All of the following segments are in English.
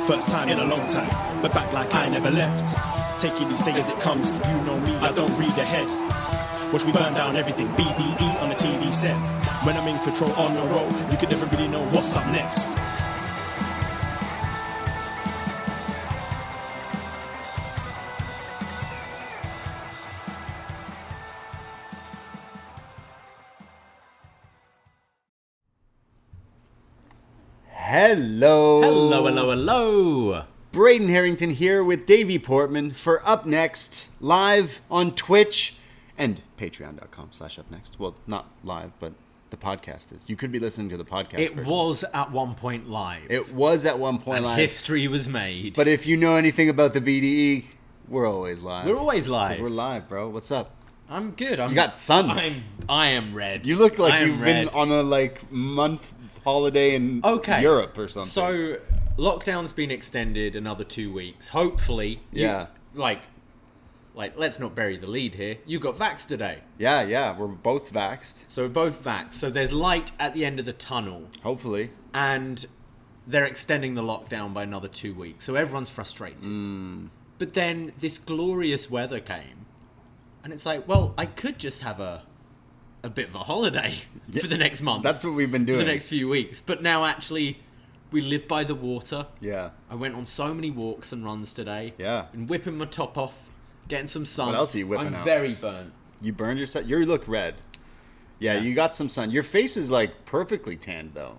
First time in a long time, but back like I never left. Taking each day as it comes, you know me, I don't read ahead. Watch me burn down everything, BDE on the TV set. When I'm in control on the road, you can never really know what's up next. Hello. Hello, hello, hello. Braden Harrington here with Davey Portman for UpNXT, live on Twitch and patreon.com/UpNXT. Well, not live, but the podcast is. You could be listening to the podcast It version. was at one point live. It was at one point and live. history was made. But if you know anything about the BDE, we're always live. We're always live. 'Cause we're live, bro. What's up? I'm good. You got sun. I am red. You look like I am you've red. been on a month holiday in Europe or something. So lockdown's been extended another 2 weeks. Hopefully, Yeah. Like, let's not bury the lead here. You got vaxxed today. Yeah, we're both vaxxed. So we're both vaxxed. So there's light at the end of the tunnel. Hopefully. And they're extending the lockdown by another 2 weeks. So everyone's frustrated. But then this glorious weather came. And it's like, well, I could just have a bit of a holiday for the next month. That's what we've been doing. For the next few weeks. But now actually, we live by the water. Yeah. I went on so many walks and runs today. Yeah. Been whipping my top off, getting some sun. What else are you whipping I'm out? very burnt. You burned yourself? You look red. Yeah, you got some sun. Your face is perfectly tanned though.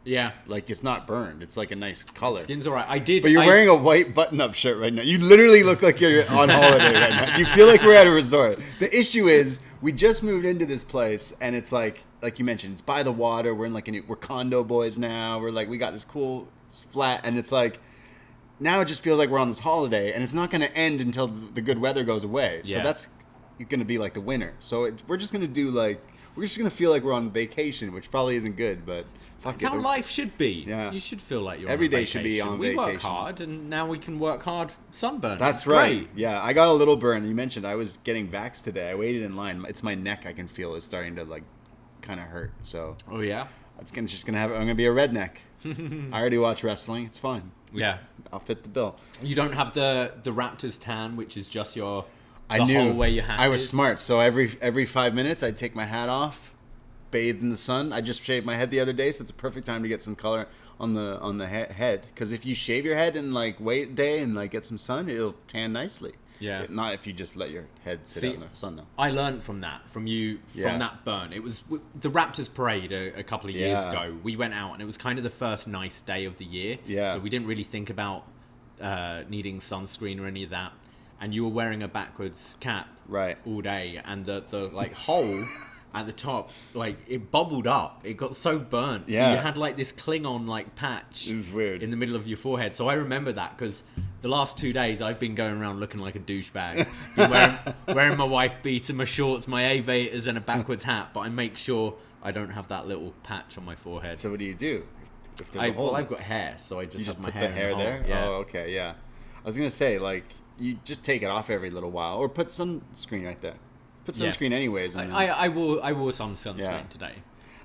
Yeah. Like it's not burned. It's like a nice color. Skin's alright. But you're wearing a white button-up shirt right now. You literally look like you're on holiday right now. You feel like we're at a resort. The issue is we just moved into this place and it's like you mentioned, it's by the water. We're in we're condo boys now. We got this cool flat and it's now it just feels like we're on this holiday and it's not going to end until the good weather goes away. Yeah. So that's going to be the winter. So we're just going to do we're just going to feel like we're on vacation, which probably isn't good, but fuck That's how life should be. Yeah. You should feel like you're Every on day vacation. should be on We work vacation. hard, and now we can work hard sunburn. That's It's right. Great. Yeah, I got a little burn. You mentioned I was getting vaxxed today. I waited in line. It's my neck I can feel is starting to kind of hurt. So Oh, yeah? I'm gonna be a redneck. I already watch wrestling. It's fine. Yeah. I'll fit the bill. You don't have the Raptors tan, which is just the I knew. whole way your hat I was is. smart. So every 5 minutes I'd take my hat off, bathe in the sun. I just shaved my head the other day, so it's a perfect time to get some color on the head. Because if you shave your head and wait a day and get some sun, it'll tan nicely. Yeah. Not if you just let your head sit out in the sun though. I learned from that, from that burn. It was the Raptors parade a couple of years ago. We went out and it was kind of the first nice day of the year. Yeah. So we didn't really think about needing sunscreen or any of that. And you were wearing a backwards cap Right. all day, and the hole at the top, it bubbled up. It got so burnt. So Yeah. you had this Klingon patch. It was weird. In the middle of your forehead. So I remember that because the last 2 days I've been going around looking like a douchebag. Been wearing my wife beater, my shorts, my aviators, and a backwards hat. But I make sure I don't have that little patch on my forehead. So what do you do? If there's a hole Well, in I've it? got hair, so I just You have just my put hair the hair in the there? hole. Yeah. Oh, okay, yeah. I was gonna say you just take it off every little while, or put sunscreen right there. Put Yeah. sunscreen anyways. And I wore some sunscreen Yeah. today.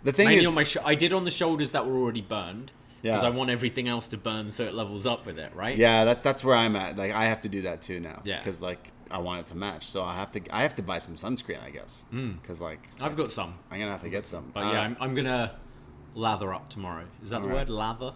the thing Mainly is, on my I did on the shoulders that were already burned because Yeah. I want everything else to burn so it levels up with it, right? yeah, that's where I'm at. I have to do that too now. Yeah. Because I want it to match, so I have to buy some sunscreen, I guess. Because I've got some, I'm gonna have to get some. but yeah, I'm gonna lather up tomorrow. Is that the Alright. word, lather?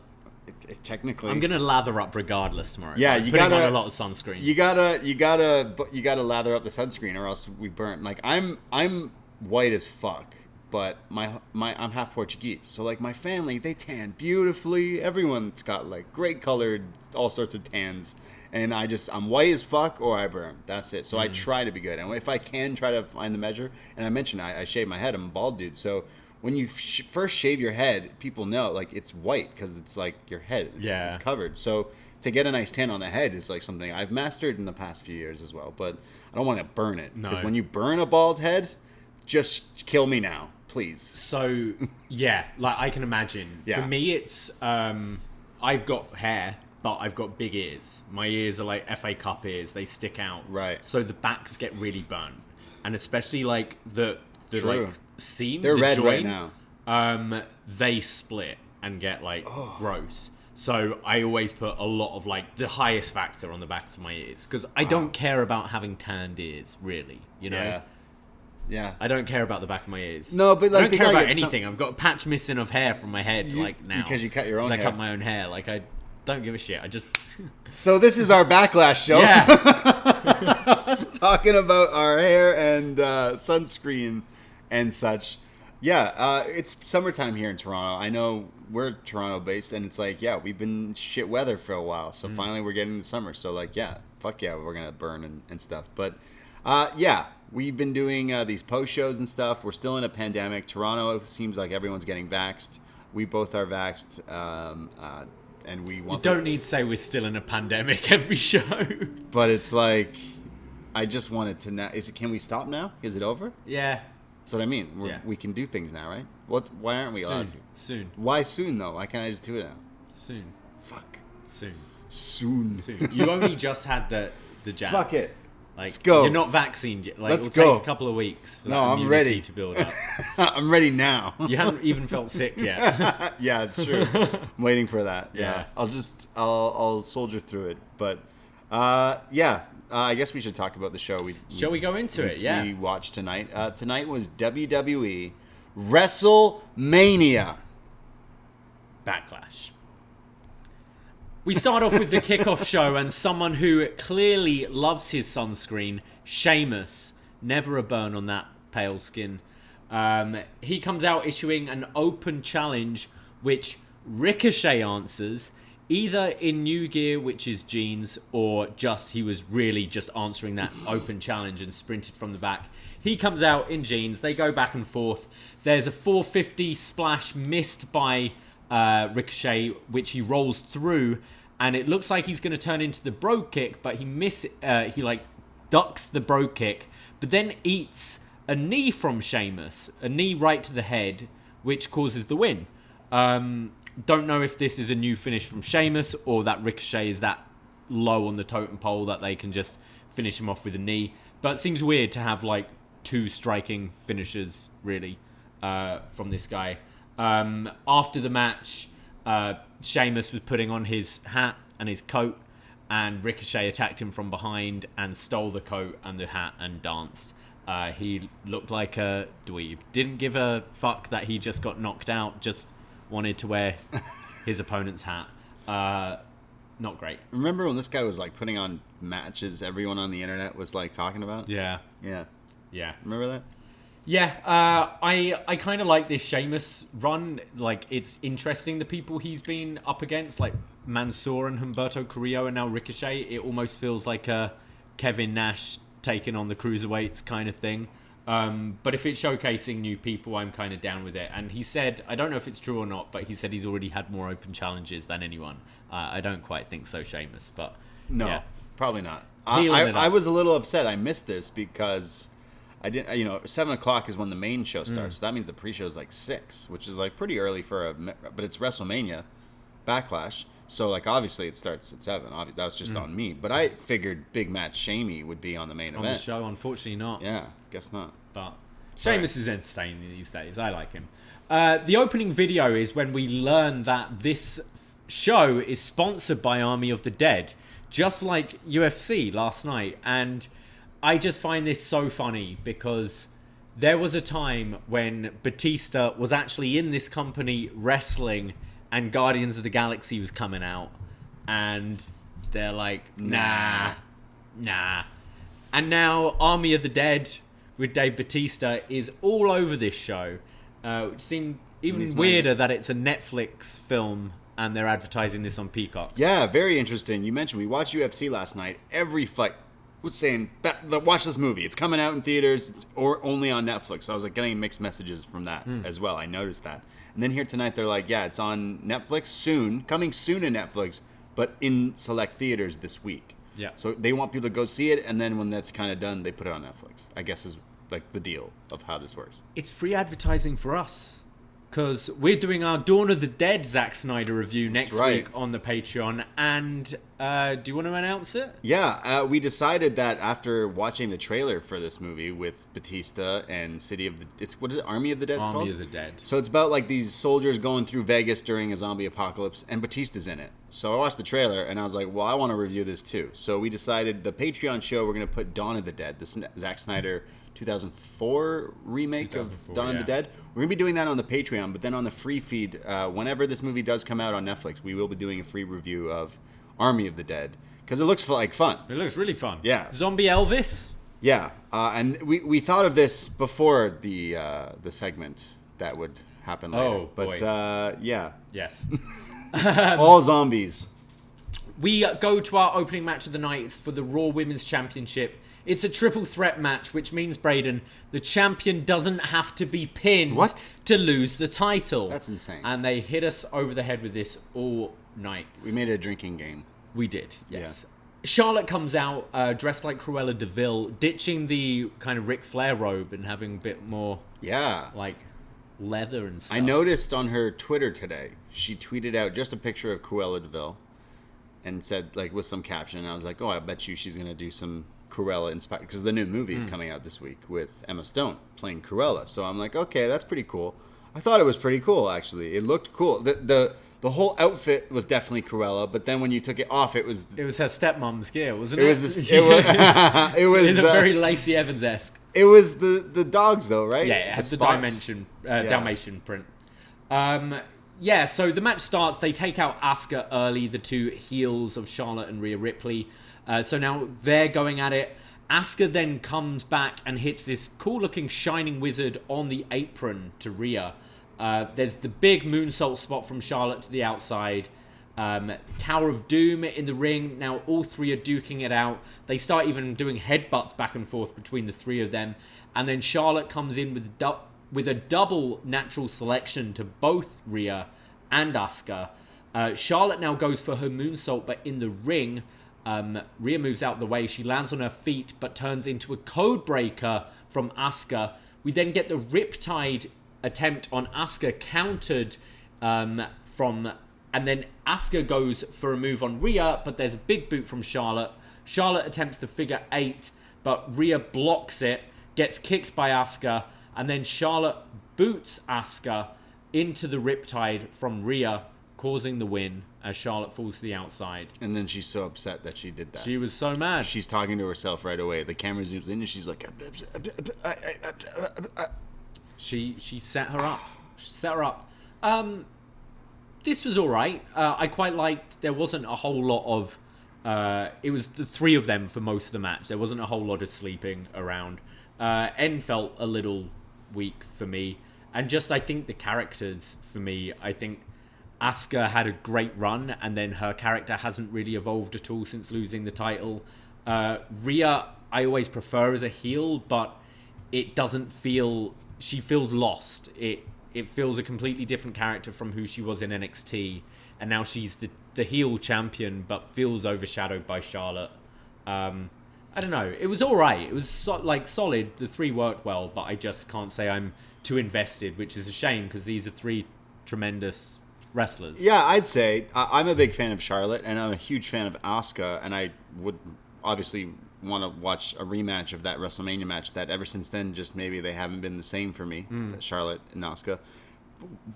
technically, I'm gonna lather up regardless tomorrow. Yeah, I'm you putting gotta- on a lot of sunscreen. You gotta lather up the sunscreen, or else we burn. I'm white as fuck, but I'm half Portuguese, so my family, they tan beautifully. Everyone's got great colored, all sorts of tans, and I'm white as fuck or I burn. That's it. So I try to be good, and if I can, try to find the measure. And I mentioned I shave my head. I'm a bald dude, so when you first shave your head, people know it's white because it's your head. It's covered. So to get a nice tan on the head is something I've mastered in the past few years as well. But I don't want to burn it, because No. when you burn a bald head, just kill me now, please. So yeah, I can imagine. Yeah. For me, it's I've got hair, but I've got big ears. My ears are like FA Cup ears; they stick out. Right. So the backs get really burnt, and especially the True. seam. They're the red joint, right now. They split and get gross. So I always put a lot of like the highest factor on the backs of my ears because I don't care about having tanned ears, really. You know. Yeah. I don't care about the back of my ears. No, but like I don't care about anything. I've got a patch missing of hair from my head now because you cut your own hair. I cut my own hair. Like I don't give a shit. I just. So this is our Backlash show. Yeah. Talking about our hair and sunscreen and such. Yeah, it's summertime here in Toronto. I know we're Toronto based, and it's like, yeah, we've been shit weather for a while. So finally we're getting the summer. So like, yeah, fuck yeah, we're gonna burn and stuff. But yeah, we've been doing these post shows and stuff. We're still in a pandemic. Toronto seems like everyone's getting vaxxed. We both are vaxxed, and we want. You don't need to say we're still in a pandemic every show. But it's like, I just wanted to know. Can we stop now? Is it over? Yeah. That's what I mean. We can do things now, right? Why aren't we allowed to? Soon. Why soon, though? Why can't I just do it now? Soon. Fuck. Soon. You only just had the jab. Fuck it. Like, let's go. You're not vaccinated yet. Like, Let's it'll go. take a couple of weeks for that I'm immunity ready to build up. I'm ready now. You haven't even felt sick yet. Yeah, it's true. I'm waiting for that. Yeah. I'll soldier through it. But yeah. I guess we should talk about the show. Shall we go into it? Yeah. We watched tonight. Tonight was WWE WrestleMania Backlash. We start off with the kickoff show and someone who clearly loves his sunscreen, Sheamus. Never a burn on that pale skin. He comes out issuing an open challenge, which Ricochet answers, either in new gear, which is jeans, or just he was really just answering that open challenge and sprinted from the back. He comes out in jeans. They go back and forth. There's a 450 splash missed by Ricochet, which he rolls through, and it looks like he's going to turn into the bro kick, but he like ducks the bro kick, but then eats a knee from Sheamus, a knee right to the head, which causes the win. Don't know if this is a new finish from Sheamus or that Ricochet is that low on the totem pole that they can just finish him off with a knee. But it seems weird to have like two striking finishers, really, from this guy. After the match, Sheamus was putting on his hat and his coat, and Ricochet attacked him from behind and stole the coat and the hat and danced. He looked like a dweeb. Didn't give a fuck that he just got knocked out, just wanted to wear his opponent's hat. Not great. Remember when this guy was like putting on matches everyone on the internet was like talking about? Yeah. Remember that? Yeah, I kind of like this Sheamus run. Like, it's interesting the people he's been up against, like Mansoor and Humberto Carrillo and now Ricochet. It almost feels like a Kevin Nash taking on the cruiserweights kind of thing. But if it's showcasing new people, I'm kind of down with it. And he said, I don't know if it's true or not, but he said he's already had more open challenges than anyone. I don't quite think so, Sheamus, but no, yeah. Probably not. Healing it up. I was a little upset. I missed this because I didn't. 7 o'clock is when the main show starts. So that means the pre-show is like 6, which is like pretty early but it's WrestleMania Backlash. So like obviously it starts at 7. That was just on me. But I figured Big Match Shamey would be on the main event. On the show, unfortunately not. Yeah, guess not. But Sheamus is entertaining these days. I like him. The opening video is when we learn that this show is sponsored by Army of the Dead, just like UFC last night. And I just find this so funny because there was a time when Batista was actually in this company wrestling and Guardians of the Galaxy was coming out. And they're like, nah. And now Army of the Dead with Dave Batista is all over this show, which seemed even weirder that it's a Netflix film and they're advertising this on Peacock. Yeah, very interesting. You mentioned we watched UFC last night. Every fight was saying, watch this movie. It's coming out in theaters or only on Netflix. So I was like getting mixed messages from that as well. I noticed that. And then here tonight, they're like, yeah, it's on Netflix soon, coming soon to Netflix, but in select theaters this week. Yeah. So they want people to go see it, and then when that's kind of done, they put it on Netflix. I guess is like the deal of how this works. It's free advertising for us. because we're doing our Dawn of the Dead Zack Snyder review next right. week on the Patreon. And do you want to announce it? Yeah, we decided that after watching the trailer for this movie with Batista and what is it, Army of the Dead? Army of the Dead. So it's about like these soldiers going through Vegas during a zombie apocalypse, and Batista's in it. So I watched the trailer and I was like, well, I want to review this too. So we decided the Patreon show, we're going to put Dawn of the Dead, the Zack Snyder 2004 remake of Dawn of the Dead. We're going to be doing that on the Patreon, but then on the free feed, whenever this movie does come out on Netflix, we will be doing a free review of Army of the Dead, because it looks like fun. It looks really fun. Yeah. Zombie Elvis? Yeah, and we thought of this before the segment that would happen later. Oh, but boy. Yeah. Yes. All zombies. We go to our opening match of the night. It's for the Raw Women's Championship. It's a triple threat match, which means, Braden, the champion doesn't have to be pinned to lose the title. That's insane. And they hit us over the head with this all night. We made it a drinking game. We did, yes. Yeah. Charlotte comes out dressed like Cruella de Vil, ditching the kind of Ric Flair robe and having a bit more like leather and stuff. I noticed on her Twitter today, she tweeted out just a picture of Cruella de Vil and said, like, with some caption, and I was like, oh, I bet you she's going to do some Cruella inspired, because the new movie is coming out this week with Emma Stone playing Cruella. So I'm like, okay, that's pretty cool. I thought it was pretty cool, actually. It looked cool. The whole outfit was definitely Cruella, but then when you took it off, it was her stepmom's gear, wasn't it? It was a very Lacey Evans-esque. It was the dogs, though, right? Yeah, it has the Dalmatian print. So the match starts. They take out Asuka early, the two heels of Charlotte and Rhea Ripley. So now they're going at it. Asuka then comes back and hits this cool-looking Shining Wizard on the apron to Rhea. There's the big moonsault spot from Charlotte to the outside. Tower of Doom in the ring. Now all three are duking it out. They start even doing headbutts back and forth between the three of them. And then Charlotte comes in with a double natural selection to both Rhea and Asuka. Charlotte now goes for her moonsault, but in the ring, Rhea moves out the way. She lands on her feet, but turns into a code breaker from Asuka. We then get the Riptide attempt on Asuka countered and then Asuka goes for a move on Rhea, but there's a big boot from Charlotte. Charlotte attempts the figure 8, but Rhea blocks it, gets kicked by Asuka, and then Charlotte boots Asuka into the Riptide from Rhea, causing the win as Charlotte falls to the outside. And then she's so upset that she did that. She was so mad. She's talking to herself right away. The camera zooms in and she's like... She set her up. This was all right. I quite liked. There wasn't a whole lot of. It was the three of them for most of the match. There wasn't a whole lot of sleeping around. N felt a little weak for me, and just I think the characters for me. I think Asuka had a great run, and then her character hasn't really evolved at all since losing the title. Rhea, I always prefer as a heel, but it doesn't feel. She feels lost. It feels a completely different character from who she was in NXT, and now she's the heel champion, but feels overshadowed by Charlotte. I don't know. It was all right. It was solid. The three worked well, but I just can't say I'm too invested, which is a shame because these are three tremendous wrestlers. Yeah, I'd say I'm a big fan of Charlotte, and I'm a huge fan of Asuka, and I would obviously want to watch a rematch of that WrestleMania match that ever since then just maybe they haven't been the same for me, Charlotte and Asuka.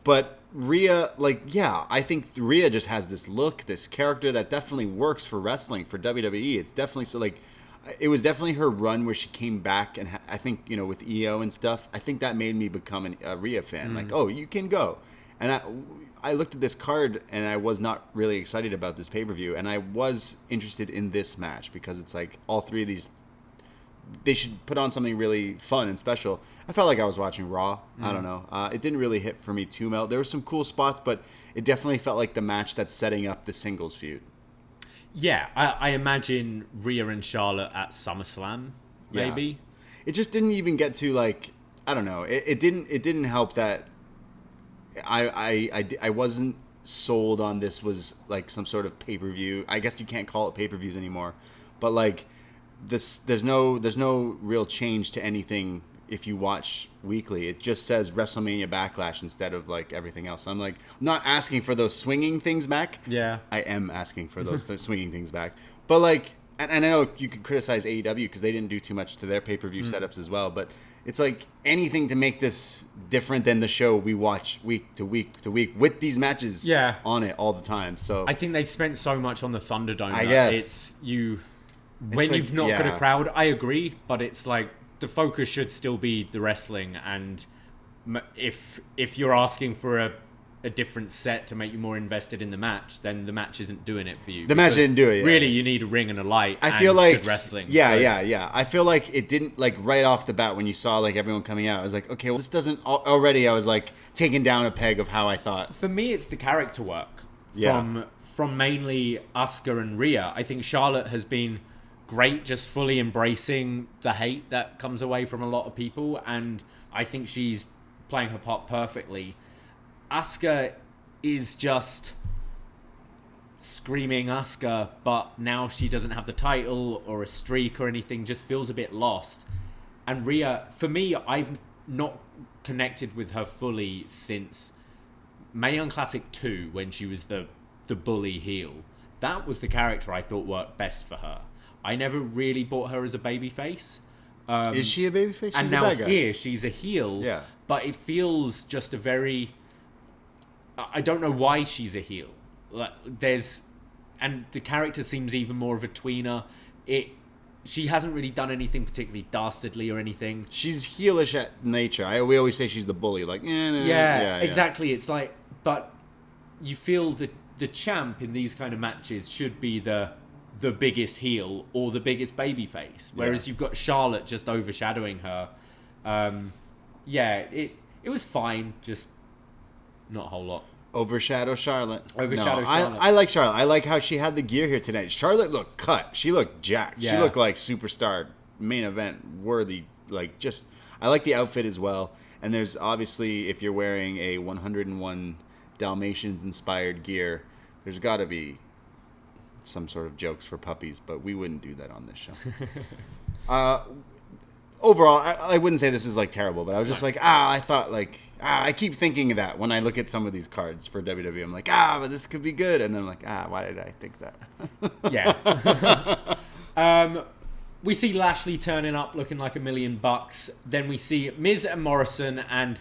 But Rhea, I think Rhea just has this look, this character that definitely works for wrestling, for WWE. It's definitely it was definitely her run where she came back, and I think, with EO and stuff, I think that made me become a Rhea fan. Like, oh, you can go. And I looked at this card, and I was not really excited about this pay-per-view, and I was interested in this match because it's like all three of these, they should put on something really fun and special. I felt like I was watching Raw. I don't know. It didn't really hit for me too well. There were some cool spots, but it definitely felt like the match that's setting up the singles feud. Yeah, I imagine Rhea and Charlotte at SummerSlam, maybe. Yeah. It just didn't even get to I don't know. It didn't help that I wasn't sold on this was like some sort of pay-per-view. I guess you can't call it pay-per-views anymore, but there's no real change to anything if you watch weekly, it just says WrestleMania Backlash instead of like everything else. I'm like, I'm not asking for those swinging things back. Yeah. I am asking for those swinging things back. But like, and I know you could criticize AEW because they didn't do too much to their pay-per-view setups as well, but it's like anything to make this different than the show we watch week to week to week with these matches on it all the time. So I think they spent so much on the Thunderdome. I guess. It's when like, you've not got a crowd, I agree, but it's like the focus should still be the wrestling, and if you're asking for a different set to make you more invested in the match, then the match isn't doing it for you. The match didn't do it. Yeah. Really, you need a ring and a light. I feel like good wrestling. Yeah. I feel like it didn't, like, right off the bat when you saw like everyone coming out. I was like, okay, well, this doesn't already. I was like taking down a peg of how I thought. For me, it's the character work from mainly Asuka and Rhea. I think Charlotte has been great, just fully embracing the hate that comes away from a lot of people, and I think she's playing her part perfectly. Asuka is just screaming Asuka, but now she doesn't have the title or a streak or anything, just feels a bit lost. And Rhea, for me, I've not connected with her fully since Mae Young Classic 2, when she was the bully heel. That was the character I thought worked best for her. I never really bought her as a babyface. Is she a babyface? And now here, she's a heel. Yeah. But it feels just a very... I don't know why she's a heel. And the character seems even more of a tweener. She hasn't really done anything particularly dastardly or anything. She's heelish at nature. We always say she's the bully. Like, yeah, exactly. It's like, but you feel that the champ in these kind of matches should be the biggest heel or the biggest babyface, whereas you've got Charlotte just overshadowing her. It was fine, just not a whole lot. Overshadow Charlotte. Charlotte. I like Charlotte. I like how she had the gear here tonight. Charlotte looked cut. She looked jacked. Yeah. She looked like superstar main event worthy. Like, just, I like the outfit as well. And there's obviously, if you're wearing a 101 Dalmatians inspired gear, there's got to be some sort of jokes for puppies, but we wouldn't do that on this show. Overall, I wouldn't say this is like terrible, but I was just like, I thought like, I keep thinking of that when I look at some of these cards for WWE. I'm like, but this could be good. And then I'm like, why did I think that? Yeah. We see Lashley turning up looking like $1 million. Then we see Miz and Morrison, and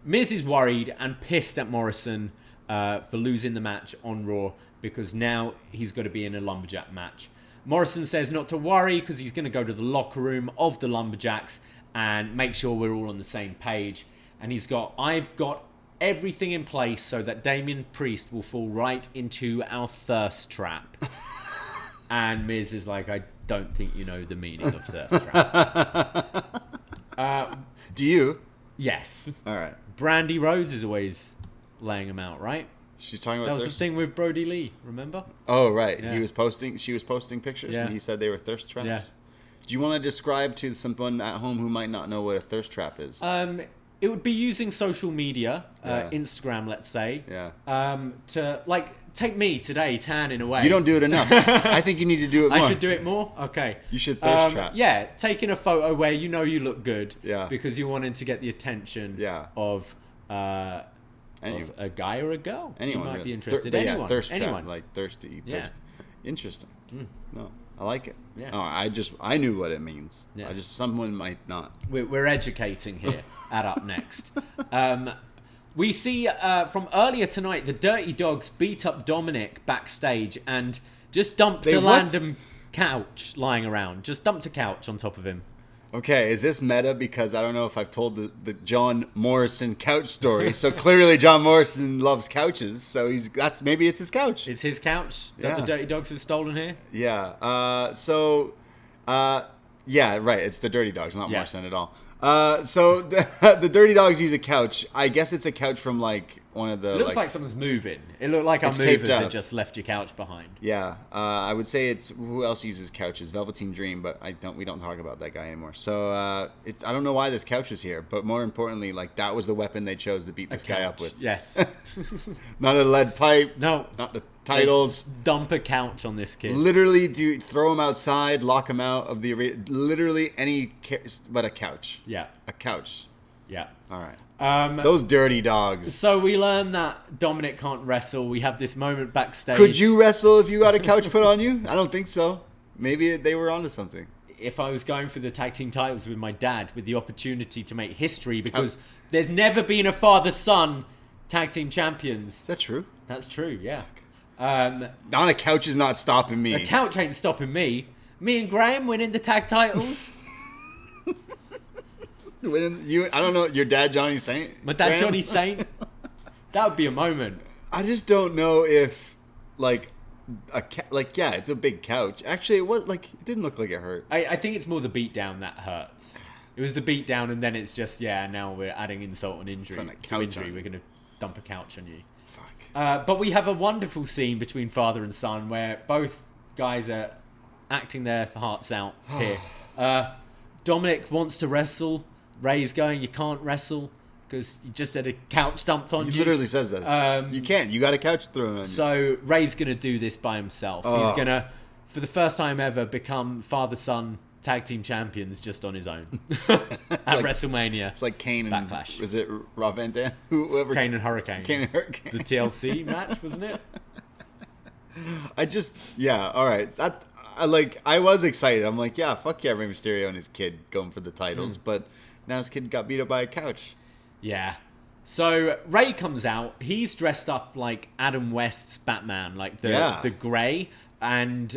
Miz is worried and pissed at Morrison for losing the match on Raw, because now he's got to be in a lumberjack match. Morrison says not to worry because he's going to go to the locker room of the Lumberjacks and make sure we're all on the same page. And I've got everything in place so that Damien Priest will fall right into our thirst trap. And Miz is like, I don't think you know the meaning of thirst trap. Do you? Yes. All right. Brandy Rose is always laying him out, right? She's talking about that was the thing with Brody Lee, remember? Oh, right. Yeah. She was posting pictures, Yeah. and he said they were thirst traps. Yeah. Do you want to describe to someone at home who might not know what a thirst trap is? It would be using social media, Instagram, let's say, to, like, take me today, tan in a way. You don't do it enough. I think you need to do it more. I should do it more? Okay. You should thirst trap. Yeah, taking a photo where you know you look good, Yeah. because you're wanting to get the attention of a guy or a girl. Anyone who might really. be interested. Anyone. Thirst Anyone. trap, like thirsty. Yeah. Interesting. No, I like it. Yeah. Oh, I knew what it means. Yes. Someone might not. We're educating here at UpNXT. We see from earlier tonight, the Dirty Dogs beat up Dominic backstage and just dumped a random couch lying around. Just dumped a couch on top of him. Okay, is this meta? Because I don't know if I've told the John Morrison couch story. So clearly John Morrison loves couches. So maybe it's his couch. It's his couch that the Dirty Dogs have stolen here? Yeah. Yeah, right. It's the Dirty Dogs, not Morrison at all. So the Dirty Dogs use a couch. I guess it's a couch from like one of the. It looks like someone's moving. It looked like our It's taped movers had up. just left your couch behind. Yeah, I would say it's who else uses couches? Velveteen Dream, but we don't talk about that guy anymore. So I don't know why this couch is here, but more importantly, like that was the weapon they chose to beat this guy up with. Yes. Not a lead pipe. No. Not the titles. Let's dump a couch on this kid. Literally, throw him outside, lock him out of the arena. Literally but a couch. Yeah. A couch. Yeah. All right. Those dirty dogs. So we learn that Dominic can't wrestle. We have this moment backstage. Could you wrestle if you got a couch put on you? I don't think so. Maybe they were onto something. If I was going for the tag team titles with my dad, with the opportunity to make history, because there's never been a father-son tag team champions. Is that true? That's true, yeah. On a couch is not stopping me. A couch ain't stopping me. Me and Graham winning the tag titles. I don't know, your dad Johnny Saint? My dad Graham? Johnny Saint. That would be a moment. I just don't know if it's a big couch. Actually, it didn't look like it hurt. I think it's more the beatdown that hurts. It was the beatdown, and then it's just, now we're adding insult and injury. We're going to dump a couch on you. Fuck. But we have a wonderful scene between father and son where both guys are acting their hearts out here. Dominic wants to wrestle. Ray's going, you can't wrestle because you just had a couch dumped on you. He literally says that. You can't. You got a couch thrown on you. So Ray's going to do this by himself. He's going to, for the first time ever, become father-son tag team champions just on his own at WrestleMania. It's like Kane and Backlash. Was it Rob Van Dam? Whoever. Kane and Hurricane. Kane and Hurricane. The TLC match, wasn't it? All right. I was excited. I'm like, yeah, fuck yeah, Rey Mysterio and his kid going for the titles, but now his kid got beat up by a couch. Yeah. So Ray comes out. He's dressed up like Adam West's Batman, like the grey. And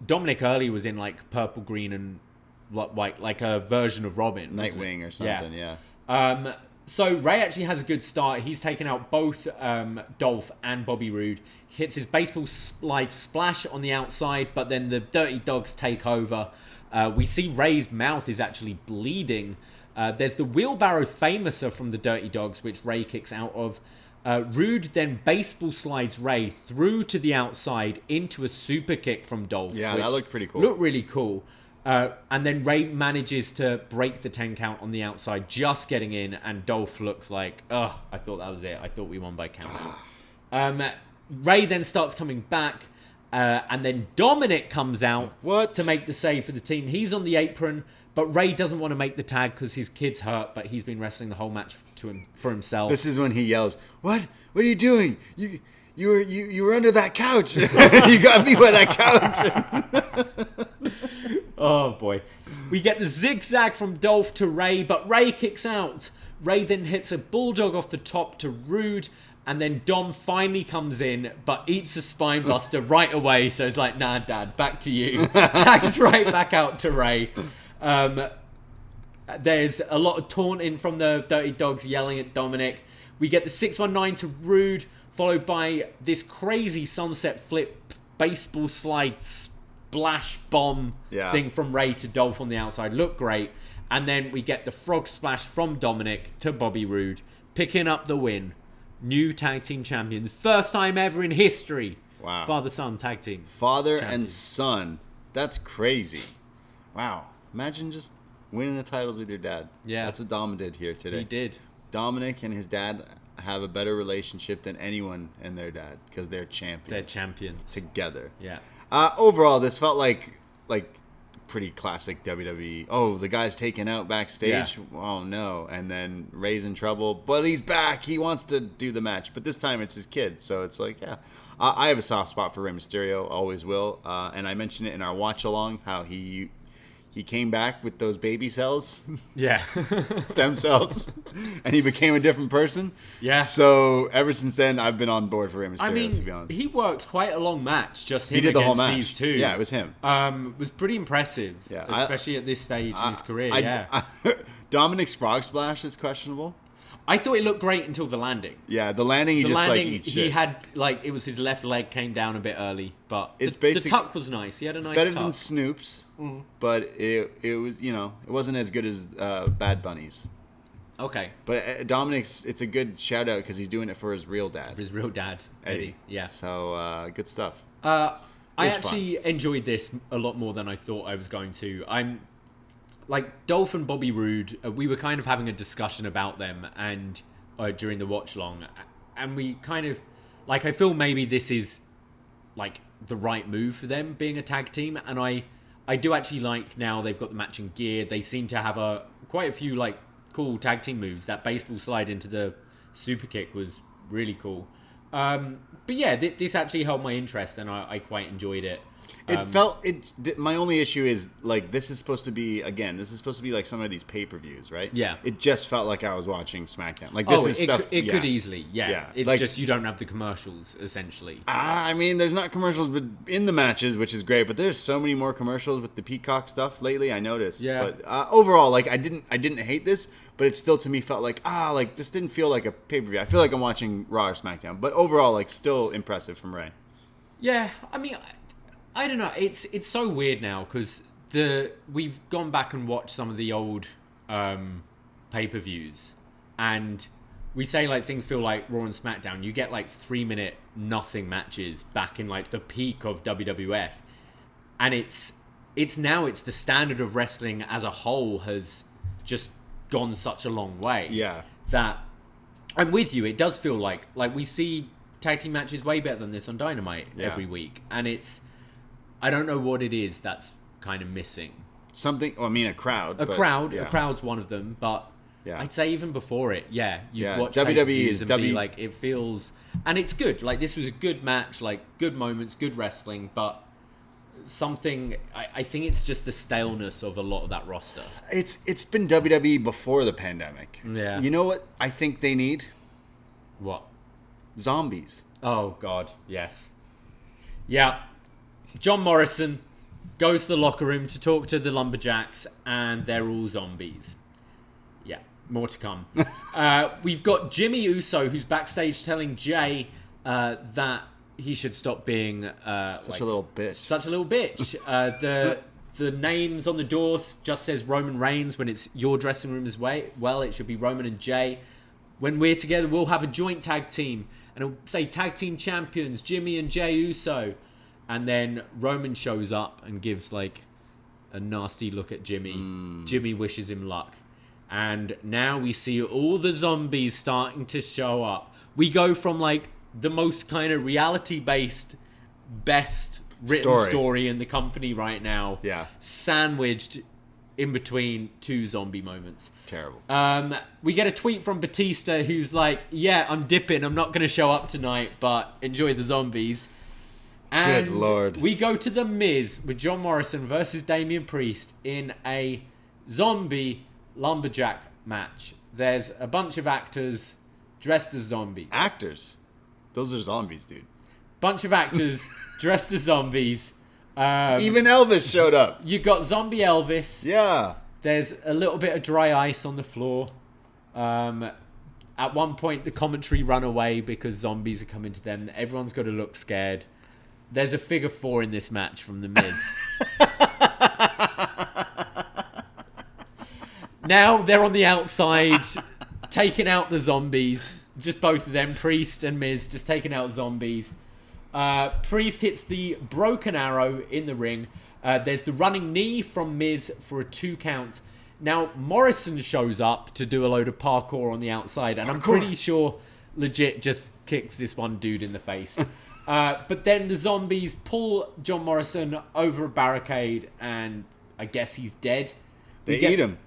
Dominic early was in like purple, green, and white, like a version of Robin. Nightwing or something, yeah. So Ray actually has a good start. He's taken out both Dolph and Bobby Roode. He hits his baseball slide splash on the outside, but then the Dirty Dogs take over. We see Ray's mouth is actually bleeding. There's the wheelbarrow famouser from the Dirty Dogs, which Ray kicks out of. Roode then baseball slides Ray through to the outside into a super kick from Dolph. Yeah, that looked pretty cool. Looked really cool. And then Ray manages to break the 10 count on the outside, just getting in, and Dolph looks like, I thought that was it. I thought we won by count out. Ray then starts coming back, and then Dominic comes out to make the save for the team. He's on the apron, but Ray doesn't want to make the tag because his kid's hurt, but he's been wrestling the whole match for himself. This is when he yells, "What? What are you doing? You were under that couch. You got me by that couch." Oh boy. We get the zigzag from Dolph to Ray, but Ray kicks out. Ray then hits a bulldog off the top to Roode, and then Dom finally comes in, but eats a spine buster right away. So it's like, nah, Dad, back to you. Tags right back out to Ray. There's a lot of taunting from the Dirty Dogs yelling at Dominic. We get the 619 to Roode, followed by this crazy sunset flip baseball slide splash bomb thing from Ray to Dolph on the outside. Looked great. And then we get the frog splash from Dominic to Bobby Roode, picking up the win. New tag team champions. First time ever in history. Wow. Father-son tag team. Father champions. and son. That's crazy. Wow. Imagine just winning the titles with your dad. Yeah. That's what Dom did here today. He did. Dominic and his dad have a better relationship than anyone and their dad because they're champions. They're champions. Together. Yeah. Overall, this felt like pretty classic WWE. Oh, the guy's taken out backstage. Yeah. Oh, no. And then Ray's in trouble. But he's back. He wants to do the match. But this time it's his kid. So it's like, yeah. I have a soft spot for Rey Mysterio. Always will. And I mentioned it in our watch-along, how he came back with those baby cells. Yeah. Stem cells. And he became a different person. Yeah. So ever since then, I've been on board for Rey Mysterio, to be honest. He worked quite a long match, just him he did the whole match. These two. Yeah, it was him. Was pretty impressive, yeah, especially at this stage in his career. Dominic's frog splash is questionable. I thought it looked great until the landing. Yeah, the landing, eats shit. He had, it was his left leg came down a bit early, but the tuck was nice. He had a nice tuck. It's better than Snoop's, but it was, it wasn't as good as Bad Bunny's. Okay. But Dominic's, it's a good shout out because he's doing it for his real dad. His real dad, Eddie. Yeah. So good stuff. I actually enjoyed this a lot more than I thought I was going to. I'm like Dolph and Bobby Roode. We were kind of having a discussion about them and during the watch long, and we kind of like. I feel maybe this is like the right move for them being a tag team, and I do actually like now they've got the matching gear. They seem to have quite a few like cool tag team moves. That baseball slide into the super kick was really cool. But yeah, this actually held my interest, and I quite enjoyed it. My only issue is like this is supposed to be like some of these pay-per-views, right? Yeah. It just felt like I was watching SmackDown. Like this is stuff. It could easily, yeah. It's like, just you don't have the commercials essentially. I mean, there's not commercials in the matches, which is great, but there's so many more commercials with the Peacock stuff lately. I noticed. Yeah. But overall, like I didn't hate this, but it still to me felt like like this didn't feel like a pay-per-view. I feel like I'm watching Raw or SmackDown, but overall, like still impressive from Ray. Yeah, I mean, I don't know. It's so weird now because we've gone back and watched some of the old pay-per-views, and we say like things feel like Raw and SmackDown. You get like 3-minute nothing matches back in like the peak of WWF, and it's the standard of wrestling as a whole has just gone such a long way. Yeah, that I'm with you. It does feel like we see tag team matches way better than this on Dynamite every week, and I don't know what it is that's kind of missing. Something. Well, I mean, a crowd. A crowd's one of them, but I'd say even before it, you watch WWE is and be like, it feels, and it's good. Like this was a good match, like good moments, good wrestling, but something. I think it's just the staleness of a lot of that roster. It's been WWE before the pandemic. Yeah. You know what I think they need? What? Zombies. Oh God, yes. Yeah. John Morrison goes to the locker room to talk to the Lumberjacks, and they're all zombies. Yeah, more to come. We've got Jimmy Uso, who's backstage telling Jay that he should stop being such a little bitch. Such a little bitch. The names on the door just says Roman Reigns when it's your dressing room as well. It should be Roman and Jay. When we're together, we'll have a joint tag team, and it'll say tag team champions Jimmy and Jay Uso. And then Roman shows up and gives like a nasty look at Jimmy. Jimmy wishes him luck. And now we see all the zombies starting to show up. We go from like the most kind of reality-based, best written story in the company right now. Yeah. Sandwiched in between two zombie moments. Terrible. We get a tweet from Batista who's like, yeah, I'm dipping. I'm not going to show up tonight, but enjoy the zombies. And good Lord. We go to The Miz with John Morrison versus Damien Priest in a zombie lumberjack match. There's a bunch of actors dressed as zombies. Actors? Those are zombies, dude. Bunch of actors dressed as zombies. Even Elvis showed up. You got zombie Elvis. Yeah. There's a little bit of dry ice on the floor. At one point, the commentary run away because zombies are coming to them. Everyone's got to look scared. There's a figure 4 in this match from The Miz. Now they're on the outside, taking out the zombies. Just both of them, Priest and Miz, just taking out zombies. Priest hits the broken arrow in the ring. There's the running knee from Miz for a 2 count. Now Morrison shows up to do a load of parkour on the outside, and I'm pretty sure legit just kicks this one dude in the face. But then the zombies pull John Morrison over a barricade, and I guess he's dead. They eat him.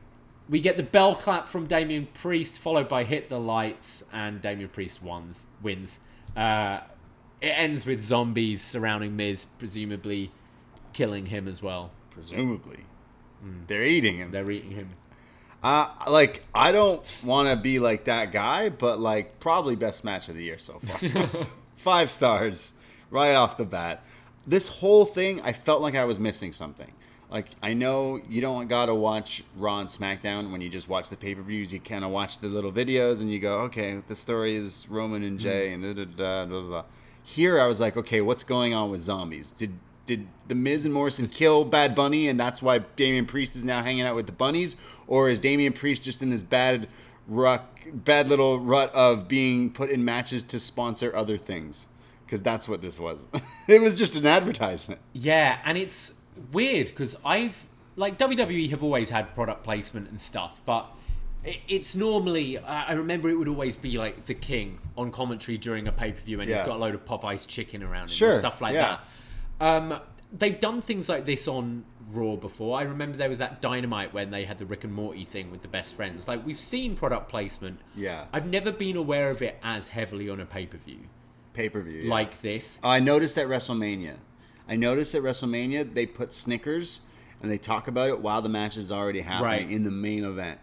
We get the bell clap from Damien Priest, followed by hit the lights, and Damien Priest wins. It ends with zombies surrounding Miz, presumably killing him as well. Presumably. They're eating him. They're eating him. I don't want to be like that guy, but like probably best match of the year so far. 5 stars right off the bat. This whole thing, I felt like I was missing something. Like, I know you don't gotta watch Raw and SmackDown when you just watch the pay-per-views. You kind of watch the little videos and you go, okay, the story is Roman and Jay and blah, blah, blah. Here I was like, okay, what's going on with zombies? Did The Miz and Morrison kill Bad Bunny and that's why Damien Priest is now hanging out with the bunnies? Or is Damien Priest just in this bad bad little rut of being put in matches to sponsor other things. Because that's what this was. It was just an advertisement. Yeah, and it's weird because WWE have always had product placement and stuff, but it's normally, I remember it would always be like the King on commentary during a pay-per-view and he's got a load of Popeye's chicken around him and stuff like that. They've done things like this on Raw before. I remember there was that Dynamite when they had the Rick and Morty thing with the best friends. Like, we've seen product placement. Yeah. I've never been aware of it as heavily on a pay-per-view. Pay-per-view, like this. I noticed at WrestleMania. They put Snickers and they talk about it while the match is already happening in the main event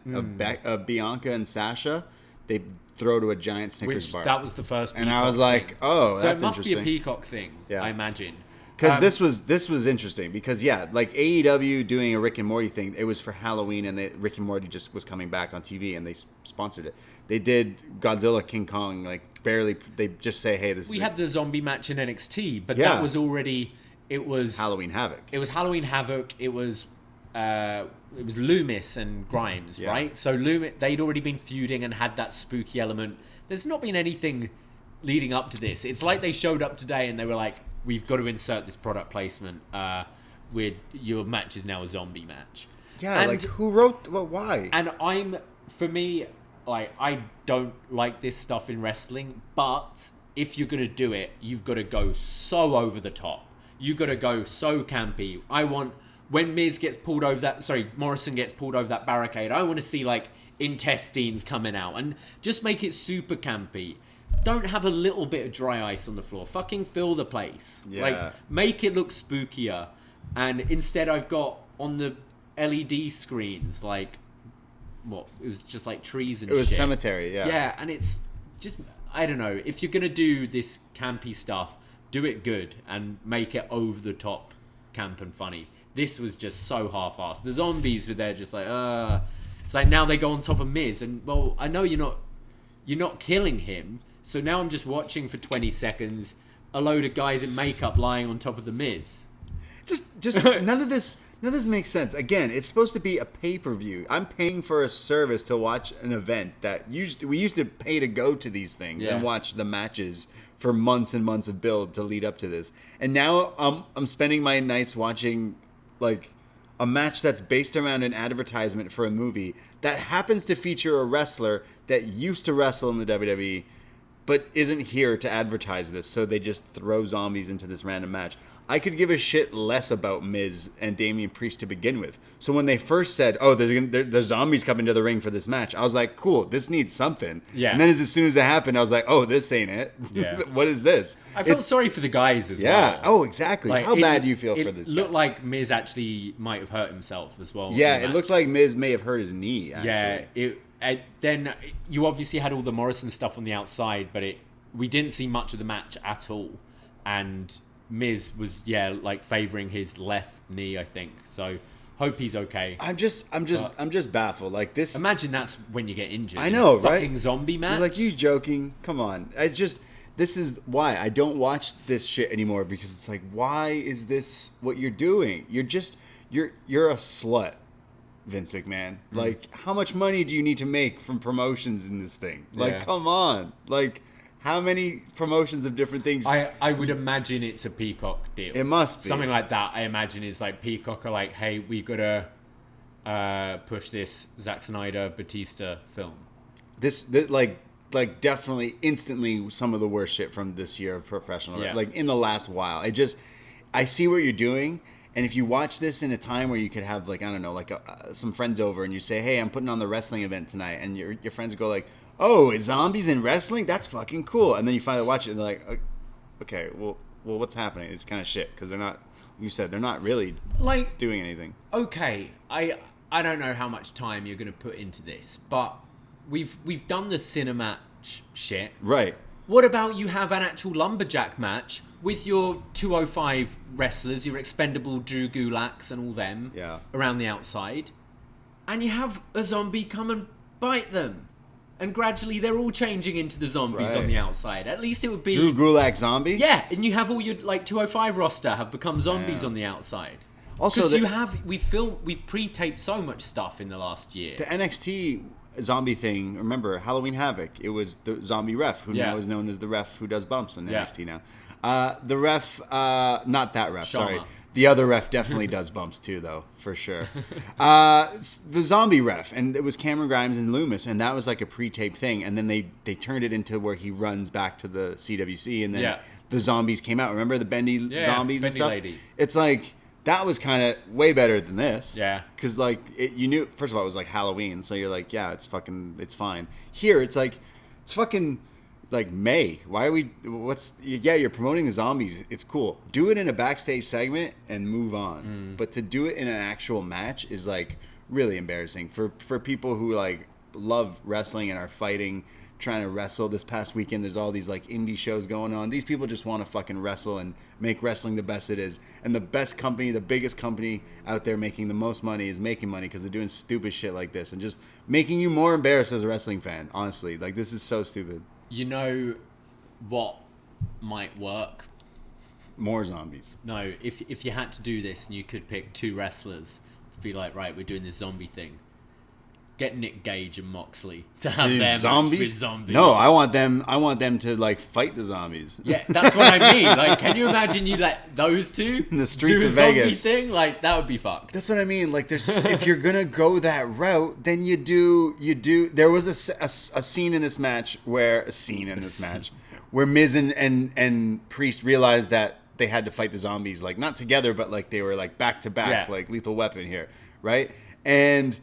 of Bianca and Sasha. They throw to a giant Snickers bar. That was the first Peacock and I was like, thing. oh, so that's it must interesting. be a Peacock thing, I imagine. Because this was interesting because like AEW doing a Rick and Morty thing, it was for Halloween and Rick and Morty just was coming back on TV and they sponsored it. They did Godzilla King Kong barely. They just say, hey, we had the zombie match in NXT, but that was already Halloween Havoc. It was Halloween Havoc. It was Loomis and Grimes, right? So Loomis, they'd already been feuding and had that spooky element. There's not been anything leading up to this. It's like they showed up today and they were like, we've got to insert this product placement. With your match is now a zombie match. Yeah, and who wrote? Well, why? And for me, I don't like this stuff in wrestling. But if you're gonna do it, you've got to go so over the top. You got to go so campy. I want when Morrison gets pulled over that barricade. I want to see intestines coming out and just make it super campy. Don't have a little bit of dry ice on the floor. Fucking fill the place. Yeah. Make it look spookier. And instead I've got on the LED screens, it was just trees and shit. It was cemetery, yeah. Yeah, and it's just, I don't know. If you're going to do this campy stuff, do it good and make it over the top camp and funny. This was just so half-assed. The zombies were there just It's like now they go on top of Miz. And, well, I know you're not killing him. So now I'm just watching for 20 seconds a load of guys in makeup lying on top of the Miz. Just none of this makes sense. Again, it's supposed to be a pay-per-view. I'm paying for a service to watch an event that we used to pay to go to these things and watch the matches for months and months of build to lead up to this. And now I'm spending my nights watching a match that's based around an advertisement for a movie that happens to feature a wrestler that used to wrestle in the WWE but isn't here to advertise this, so they just throw zombies into this random match. I could give a shit less about Miz and Damien Priest to begin with. So when they first said, oh, there's zombies coming to the ring for this match, I was like, cool, this needs something. Yeah. And then as soon as it happened, I was like, oh, this ain't it. Yeah. What is this? I felt sorry for the guys as well. Yeah. Oh, exactly. How bad do you feel for this? It looked like Miz actually might have hurt himself as well. Yeah, it looked like Miz may have hurt his knee, actually. Yeah. Then you obviously had all the Morrison stuff on the outside, but we didn't see much of the match at all. And Miz was favoring his left knee, I think. So hope he's okay. I'm just baffled. This. Imagine that's when you get injured. I know, right? Fucking zombie match. You're you joking? Come on. This is why I don't watch this shit anymore, because it's why is this what you're doing? You're a slut, Vince McMahon. How much money do you need to make from promotions in this thing? Come on. How many promotions of different things? I would imagine it's a Peacock deal. It must be. Something like that, I imagine, is Peacock are hey, we got to push this Zack Snyder Batista film. This definitely instantly some of the worst shit from this year of professional. Yeah. In the last while. I see what you're doing. And if you watch this in a time where you could have some friends over and you say, hey, I'm putting on the wrestling event tonight. And your friends go oh, is zombies in wrestling? That's fucking cool. And then you finally watch it and they're okay, well, what's happening? It's kind of shit because they're not really doing anything. Okay, I don't know how much time you're going to put into this, but we've done the cinema shit. Right. What about you have an actual lumberjack match with your 205 wrestlers, your expendable Drew Gulaks and all them around the outside, and you have a zombie come and bite them? And gradually they're all changing into the zombies on the outside. At least it would be... Drew Gulak zombie? Yeah, and you have all your 205 roster have become zombies on the outside. Also, because we've pre-taped so much stuff in the last year. The NXT zombie thing. Remember Halloween Havoc? It was the zombie ref who now is known as the ref who does bumps in NXT now. The ref, not that ref. Shama. Sorry, the other ref definitely does bumps too, though, for sure. It's the zombie ref, and it was Cameron Grimes and Loomis, and that was like a pre-taped thing, and then they turned it into where he runs back to the CWC, and then the zombies came out. Remember the bendy zombies and stuff? Lady. It's like. That was kind of way better than this. Yeah. Because, like, you knew, first of all, it was like Halloween. So you're like, yeah, it's fine. Here, it's like, it's fucking, like, May. Why are we, you're promoting the zombies. It's cool. Do it in a backstage segment and move on. But to do it in an actual match is, like, really embarrassing. For people who, like, love wrestling and are fighting, trying to wrestle. This past weekend, there's all these, like, indie shows going on. These people just want to fucking wrestle and make wrestling the best it is. And the best company, the biggest company out there making the most money is making money because they're doing stupid shit like this and just making you more embarrassed as a wrestling fan, honestly. Like, this is so stupid. You know what might work? More zombies. No, if you had to do this and you could pick 2 wrestlers to be like, right, we're doing this zombie thing. Get Nick Gage and Moxley to have their match with zombies. No, I want them to, like, fight the zombies. Yeah, that's what I mean. Like, can you imagine you let those two in the streets do of a zombie Vegas thing? Like, that would be fucked. That's what I mean. Like, there's if you're gonna go that route, then you do. There was a scene in this match where Miz and Priest realized that they had to fight the zombies, like, not together, but like they were like back to back, like Lethal Weapon here, right? And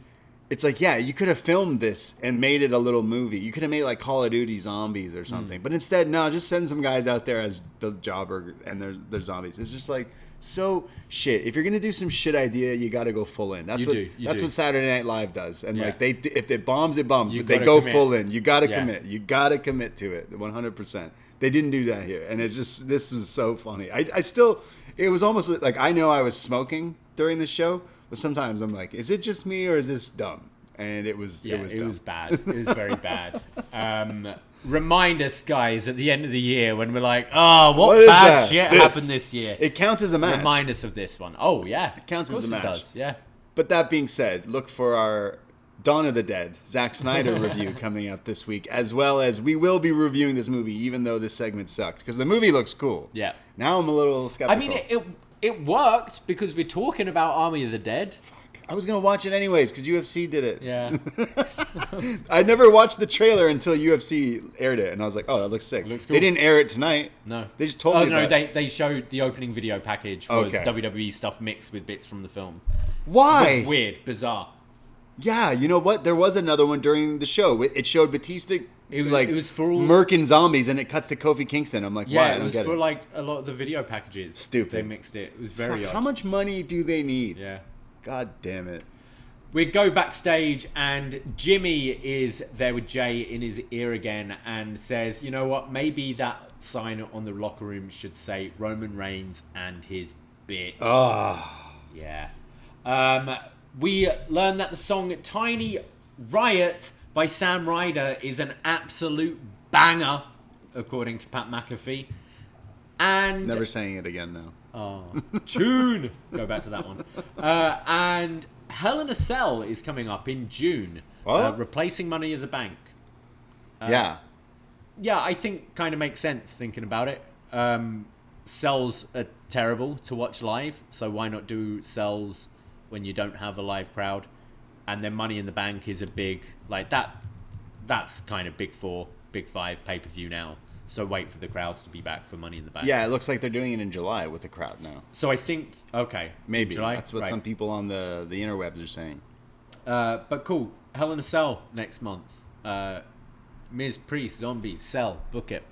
it's like, yeah, you could have filmed this and made it a little movie. You could have made it like Call of Duty Zombies or something. But instead, no, just send some guys out there as the jobber and they're zombies. It's just like so shit. If you're gonna do some shit idea, you got to go full in. That's what Saturday Night Live does. And like if it bombs, it bombs. But they go full in. You got to commit. You got to commit to it 100%. They didn't do that here, and this was so funny. It was almost like I know I was smoking during the show. But sometimes I'm like, is it just me or is this dumb? And it was dumb. It was bad. It was very bad. Remind us, guys, at the end of the year when we're like, oh, what bad shit happened this year? It counts as a match. Remind us of this one. Oh, yeah. It counts as a match. It does, yeah. But that being said, look for our Dawn of the Dead, Zack Snyder review coming out this week, as well as we will be reviewing this movie, even though this segment sucked. Because the movie looks cool. Yeah. Now I'm a little skeptical. I mean, it worked because we're talking about Army of the Dead. Fuck. I was going to watch it anyways because UFC did it. Yeah. I never watched the trailer until UFC aired it. And I was like, oh, that looks sick. Looks cool. They didn't air it tonight. No. They just told me that. No, they showed the opening video package was WWE stuff mixed with bits from the film. Why? It was weird. Bizarre. Yeah, you know what? There was another one during the show. It showed Batista... It was for all... murking zombies, and it cuts to Kofi Kingston. I'm like, why? It was for like a lot of the video packages. Stupid. They mixed it. It was very odd. How much money do they need? Yeah. God damn it. We go backstage, and Jimmy is there with Jay in his ear again, and says, "You know what? Maybe that sign on the locker room should say Roman Reigns and his bitch." Oh. Yeah. We learn that the song "Tiny Riot" by Sam Ryder is an absolute banger, according to Pat McAfee. And never saying it again now. Oh, tune! Go back to that one. And Hell in a Cell is coming up in June, replacing Money in the Bank. Yeah, I think kind of makes sense thinking about it. Cells are terrible to watch live, so why not do cells when you don't have a live crowd? And then Money in the Bank is a big, like that. That's kind of big 4, big 5 pay-per-view now. So wait for the crowds to be back for Money in the Bank. Yeah, it looks like they're doing it in July with the crowd now. So I think, maybe July? That's what some people on the interwebs are saying. But cool, Hell in a Cell next month. Miz, Priest, Zombies, Cell, book it.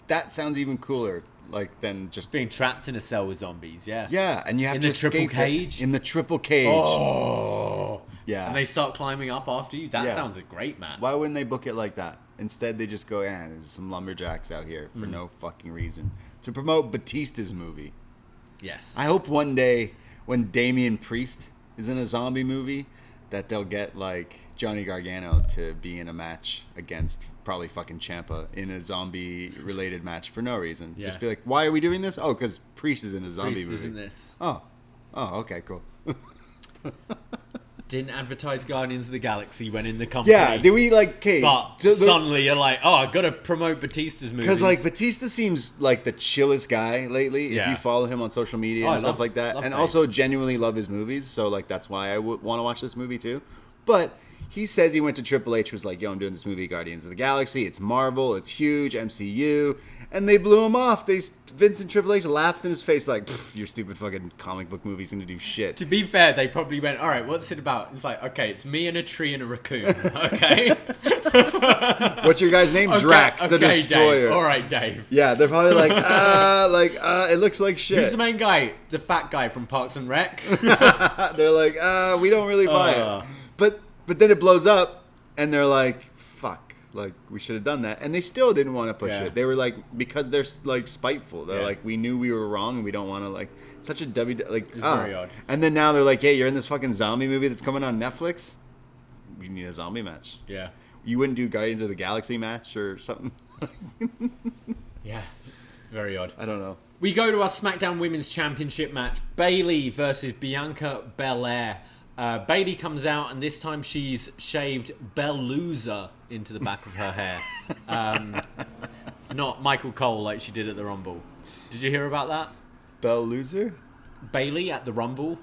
That sounds even cooler. Like than just being trapped in a cell with zombies. Yeah. Yeah, and you have to escape triple cage. In the triple cage. Oh. Yeah. And they start climbing up after you. That sounds a great match. Why wouldn't they book it like that? Instead, they just go, there's some lumberjacks out here for no fucking reason to promote Batista's movie. Yes. I hope one day when Damien Priest is in a zombie movie that they'll get like Johnny Gargano to be in a match against probably fucking Ciampa in a zombie-related match for no reason. Yeah. Just be like, why are we doing this? Oh, because Priest is in a zombie movie. Priest is in this. Oh, okay, cool. didn't advertise Guardians of the Galaxy when in the company. Yeah, did we like? But suddenly you're like, oh, I've got to promote Batista's movies. Because like Batista seems like the chillest guy lately. If you follow him on social media and stuff like that, and also genuinely love his movies. So like that's why I would want to watch this movie too. But he says he went to Triple H, was like, yo, I'm doing this movie, Guardians of the Galaxy. It's Marvel. It's huge. MCU. And they blew him off. Vince and Triple H laughed in his face like, your stupid fucking comic book movie's going to do shit. To be fair, they probably went, all right, what's it about? It's like, okay, it's me and a tree and a raccoon, okay? What's your guy's name? Drax, the Destroyer. Dave. All right, Dave. Yeah, they're probably like, it looks like shit. Who's the main guy? The fat guy from Parks and Rec? They're like, we don't really buy it. But then it blows up, and they're like, fuck, like, we should have done that. And they still didn't want to push it. They were like, because they're, like, spiteful. They're like, we knew we were wrong, and we don't want to, like, such a it's very odd. And then now they're like, hey, you're in this fucking zombie movie that's coming on Netflix? We need a zombie match. Yeah. You wouldn't do Guardians of the Galaxy match or something? Yeah. Very odd. I don't know. We go to our SmackDown Women's Championship match. Bayley versus Bianca Belair. Bayley comes out, and this time she's shaved Bel-Loser into the back of her hair. Not Michael Cole like she did at the Rumble. Did you hear about that? Bel-Loser? Bayley at the Rumble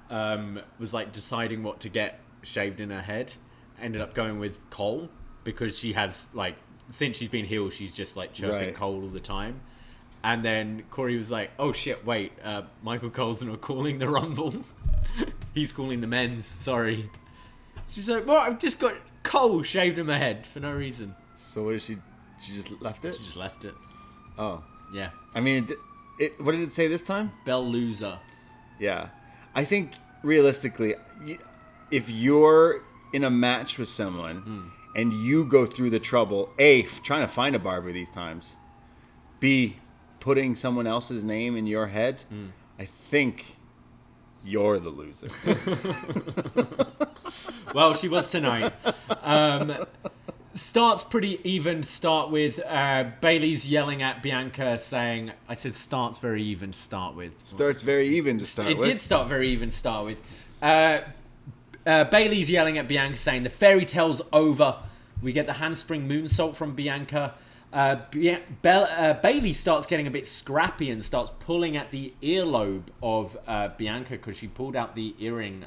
was like deciding what to get shaved in her head. Ended up going with Cole because she has like, since she's been heel, she's just like chirping Cole all the time. And then Corey was like, oh shit, wait, Michael Cole's not calling the Rumble. He's calling the men's, sorry. So she's like, well, I've just got Cole shaved in my head for no reason. So what did she just left it? She just left it. Oh. Yeah. I mean, what did it say this time? Bel-Loser. Yeah. I think, realistically, if you're in a match with someone and you go through the trouble, A, trying to find a barber these times, B, putting someone else's name in your head, I think you're the loser. Well, she was tonight. Starts pretty even to start with. Bayley's yelling at Bianca saying, I said starts very even to start with. Starts very even to start with. It did start very even to start with. Bayley's yelling at Bianca saying the fairy tale's over. We get the handspring moonsault from Bianca. Bayley starts getting a bit scrappy and starts pulling at the earlobe of Bianca because she pulled out the earring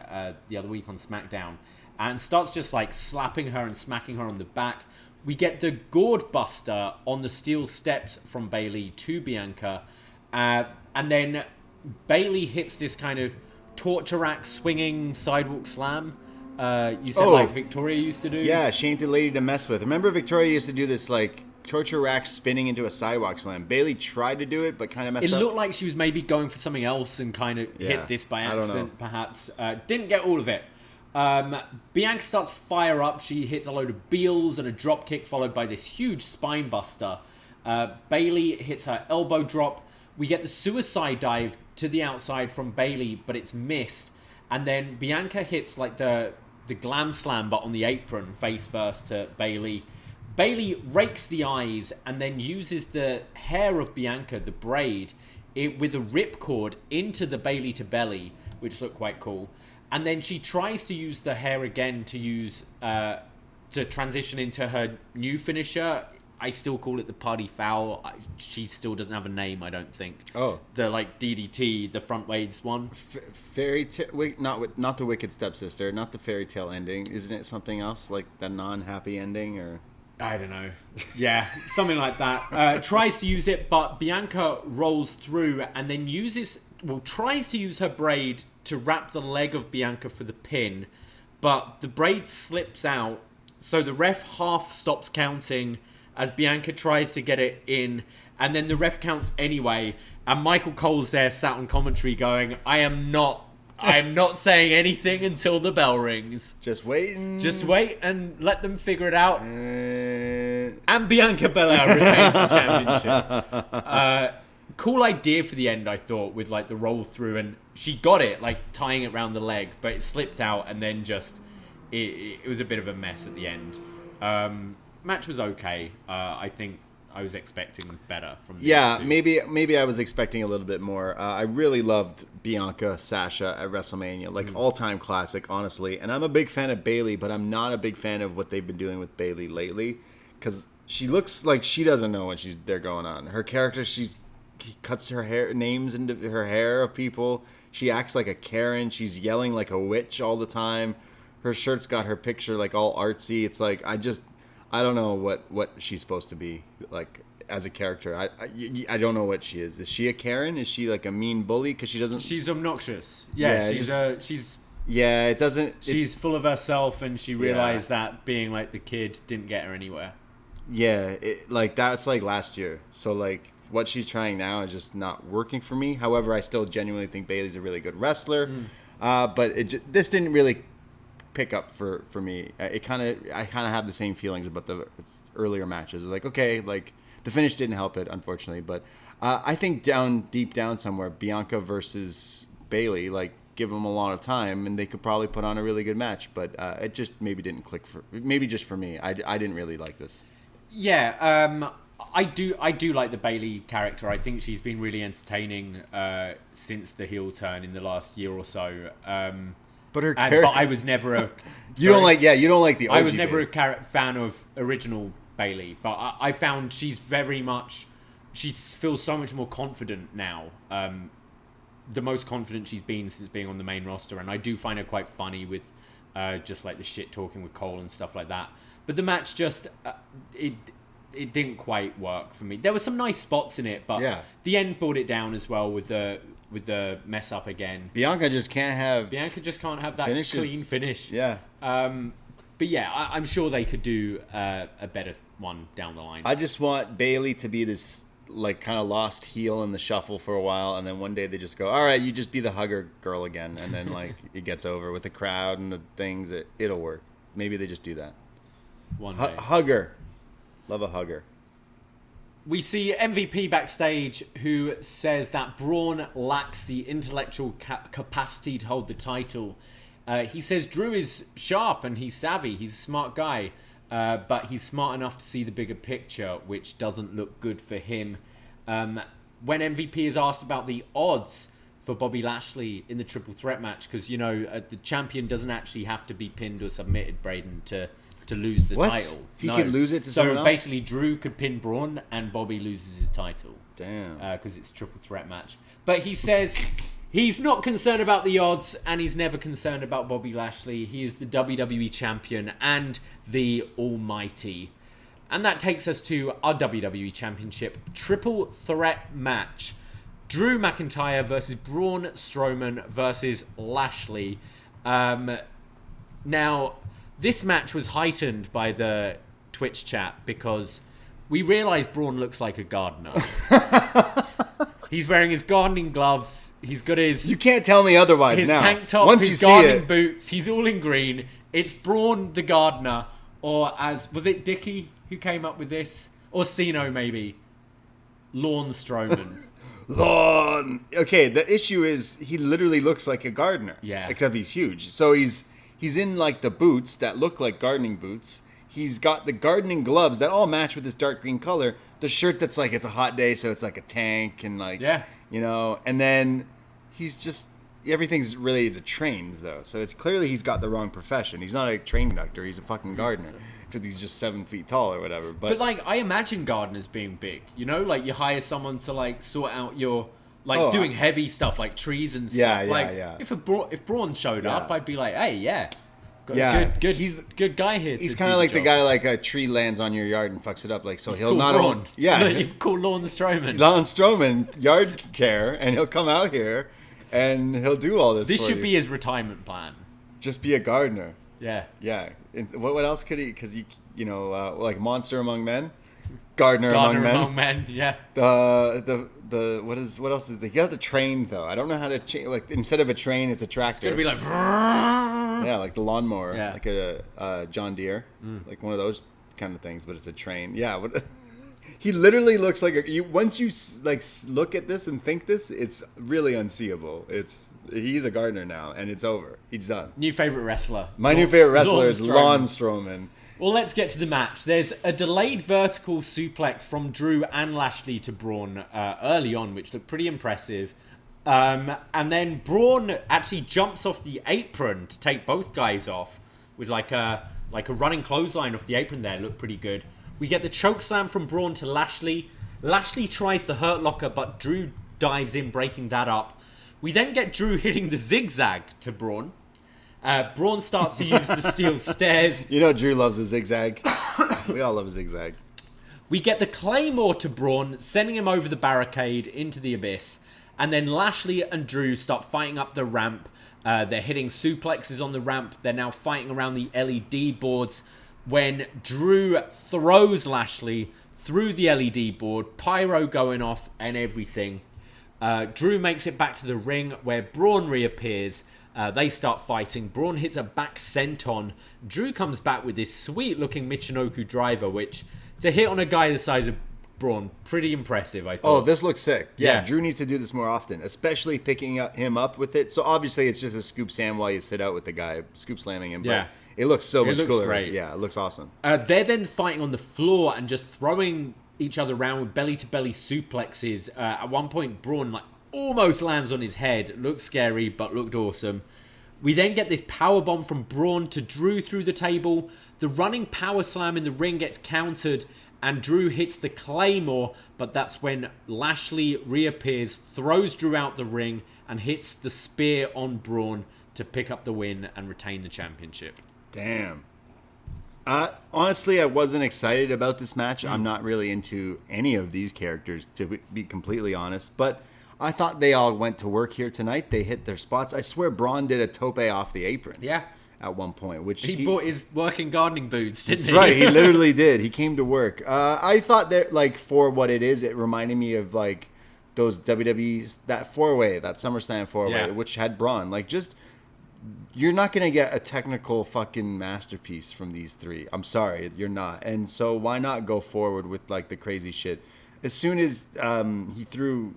the other week on SmackDown and starts just like slapping her and smacking her on the back. We get the gourd buster on the steel steps from Bayley to Bianca, and then Bayley hits this kind of torture rack swinging sidewalk slam. You said like Victoria used to do? Yeah, she ain't the lady to mess with. Remember Victoria used to do this like torture rack spinning into a sidewalk slam. Bayley tried to do it, but kind of messed up. It looked like she was maybe going for something else and kind of hit this by accident, perhaps. Didn't get all of it. Bianca starts to fire up. She hits a load of Beals and a drop kick, followed by this huge spine buster. Bayley hits her elbow drop. We get the suicide dive to the outside from Bayley, but it's missed. And then Bianca hits like the glam slam, but on the apron, face first to Bayley. Bayley rakes the eyes and then uses the hair of Bianca, the braid, with a ripcord into the Bayley to belly, which looked quite cool. And then she tries to use the hair again to transition into her new finisher. I still call it the party foul. She still doesn't have a name, I don't think. Oh. The like DDT, the front waves one. Fairy tale, not the Wicked Stepsister, not the fairy tale ending. Isn't it something else, like the non-happy ending, or? I don't know. Yeah, something like that. Tries to use it, but Bianca rolls through and then tries to use her braid to wrap the leg of Bianca for the pin, but the braid slips out, so the ref half stops counting as Bianca tries to get it in, and then the ref counts anyway, and Michael Cole's there sat on commentary going, I am not saying anything until the bell rings. Just waiting. Just wait and let them figure it out. And Bianca Belair retains the championship. Cool idea for the end, I thought, with like the roll through, and she got it, like tying it around the leg, but it slipped out, and then just it was a bit of a mess at the end. Match was okay. I think I was expecting better from these Yeah, two. maybe I was expecting a little bit more. I really loved Bianca, Sasha at WrestleMania, like all-time classic, honestly. And I'm a big fan of Bayley, but I'm not a big fan of what they've been doing with Bayley lately, because she looks like she doesn't know what they're going on. Her character, she cuts her hair names into her hair of people. She acts like a Karen. She's yelling like a witch all the time. Her shirt's got her picture like all artsy. It's like I don't know what she's supposed to be like as a character. I don't know what she is. Is she a Karen? Is she like a mean bully because she doesn't? She's obnoxious. Yeah, she's. Yeah, it doesn't. She's full of herself, and she realized that being like the kid didn't get her anywhere. Yeah, like that's like last year. So like what she's trying now is just not working for me. However, I still genuinely think Bayley's a really good wrestler. But this didn't really pick up for me. I kind of have the same feelings about the earlier matches. Like, okay, like the finish didn't help it, unfortunately. But I think deep down somewhere, Bianca versus Bayley, like give them a lot of time, and they could probably put on a really good match. But it just maybe didn't click maybe just for me. I didn't really like this. Yeah, I do like the Bayley character. I think she's been really entertaining since the heel turn in the last year or so. But her but I was never a you don't like the OG I was never a fan of original Bayley, but I found she feels so much more confident now. The most confident she's been since being on the main roster, and I do find her quite funny with just like the shit talking with Cole and stuff like that. But the match just it didn't quite work for me. There were some nice spots in it, but the end brought it down as well with the mess up again. Bianca just can't have that finishes. Clean finish. Yeah. But yeah, I'm sure they could do a better one down the line. I just want Bayley to be this like kind of lost heel in the shuffle for a while, and then one day they just go, all right, you just be the hugger girl again, and then like it gets over with the crowd and the things. It'll work. Maybe they just do that. One day. Hugger. Love a hugger. We see MVP backstage who says that Braun lacks the intellectual capacity to hold the title. He says Drew is sharp and he's savvy. He's a smart guy, but he's smart enough to see the bigger picture, which doesn't look good for him. When MVP is asked about the odds for Bobby Lashley in the triple threat match, because, the champion doesn't actually have to be pinned or submitted, Braden, to lose the title. He could lose it to someone else? So basically Drew could pin Braun and Bobby loses his title. Damn. Because it's a triple threat match. But he says he's not concerned about the odds, and he's never concerned about Bobby Lashley. He is the WWE champion and the almighty. And that takes us to our WWE Championship triple threat match. Drew McIntyre versus Braun Strowman versus Lashley. Now, this match was heightened by the Twitch chat because we realised Braun looks like a gardener. He's wearing his gardening gloves. He's got his... You can't tell me otherwise his now. Tank top, Once his gardening boots. He's all in green. It's Braun the gardener. Or as... Was it Dickie who came up with this? Or Cino, maybe. Lawn Strowman. Lawn. Okay, the issue is he literally looks like a gardener. Yeah. Except he's huge. So he's in like the boots that look like gardening boots. He's got the gardening gloves that all match with this dark green color. The shirt that's like, it's a hot day, so it's like a tank and like, and then he's just, everything's related to trains though. So it's clearly he's got the wrong profession. He's not a train conductor, he's a fucking gardener. Except he's just 7 feet tall or whatever. But like, I imagine gardeners being big, like you hire someone to like sort out your, like doing heavy stuff like trees and stuff. If Braun showed up, I'd be like, hey, good guy here. He's kind of like the guy like a tree lands on your yard and fucks it up. Like, so he'll not own. Yeah, you call Lawn Strowman. Lawn Strowman, yard care, and he'll come out here and he'll do all this. This for should be his retirement plan. Just be a gardener. Yeah. Yeah. And what else could he? Because like Monster Among Men, Gardener Among Men. Yeah. What else is he got the train though? I don't know how to change. Like instead of a train, it's a tractor. It's gonna be like. Yeah, like the lawnmower, like a John Deere, like one of those kind of things, but it's a train. Yeah, he literally looks like once you like look at this and think this, it's really unseeable. He's a gardener now, and it's over. He's done. New favorite wrestler. My new favorite wrestler is Lawn Strowman. Well, let's get to the match. There's a delayed vertical suplex from Drew and Lashley to Braun early on, which looked pretty impressive. And then Braun actually jumps off the apron to take both guys off with like a running clothesline off the apron there. Looked pretty good. We get the choke slam from Braun to Lashley. Lashley tries the Hurt Locker, but Drew dives in, breaking that up. We then get Drew hitting the zigzag to Braun. Braun starts to use the steel stairs. You know Drew loves a zigzag. We all love a zigzag. We get the Claymore to Braun, sending him over the barricade into the abyss. And then Lashley and Drew start fighting up the ramp. They're hitting suplexes on the ramp. They're now fighting around the LED boards when Drew throws Lashley through the LED board, pyro going off and everything. Drew makes it back to the ring where Braun reappears. They start fighting. Braun hits a back senton. Drew comes back with this sweet-looking Michinoku driver, which, to hit on a guy the size of Braun, pretty impressive, I thought. Oh, this looks sick. Yeah, Yeah. Drew needs to do this more often, especially picking him up with it. So obviously it's just a scoop slam while you sit out with the guy, scoop slamming him. But Yeah. it looks so much looks cooler. great. Yeah, it looks awesome. They're then fighting on the floor and just throwing each other around with belly-to-belly suplexes. At one point, Braun almost lands on his head. Looked scary, but looked awesome. We then get this powerbomb from Braun to Drew through the table. The running power slam in the ring gets countered, and Drew hits the Claymore, but that's when Lashley reappears, throws Drew out the ring, and hits the spear on Braun to pick up the win and retain the championship. Damn. Honestly, I wasn't excited about this match. I'm not really into any of these characters, to be completely honest. But I thought they all went to work here tonight. They hit their spots. I swear Braun did a tope off the apron. Yeah. At one point, which He bought his working gardening boots, didn't he? That's right, he literally did. He came to work. I thought that, for what it is, it reminded me of, those WWE's, that four-way, that SummerSlam four-way, Yeah. which had Braun. You're not going to get a technical fucking masterpiece from these three. I'm sorry, you're not. And so why not go forward with, the crazy shit? As soon as he threw...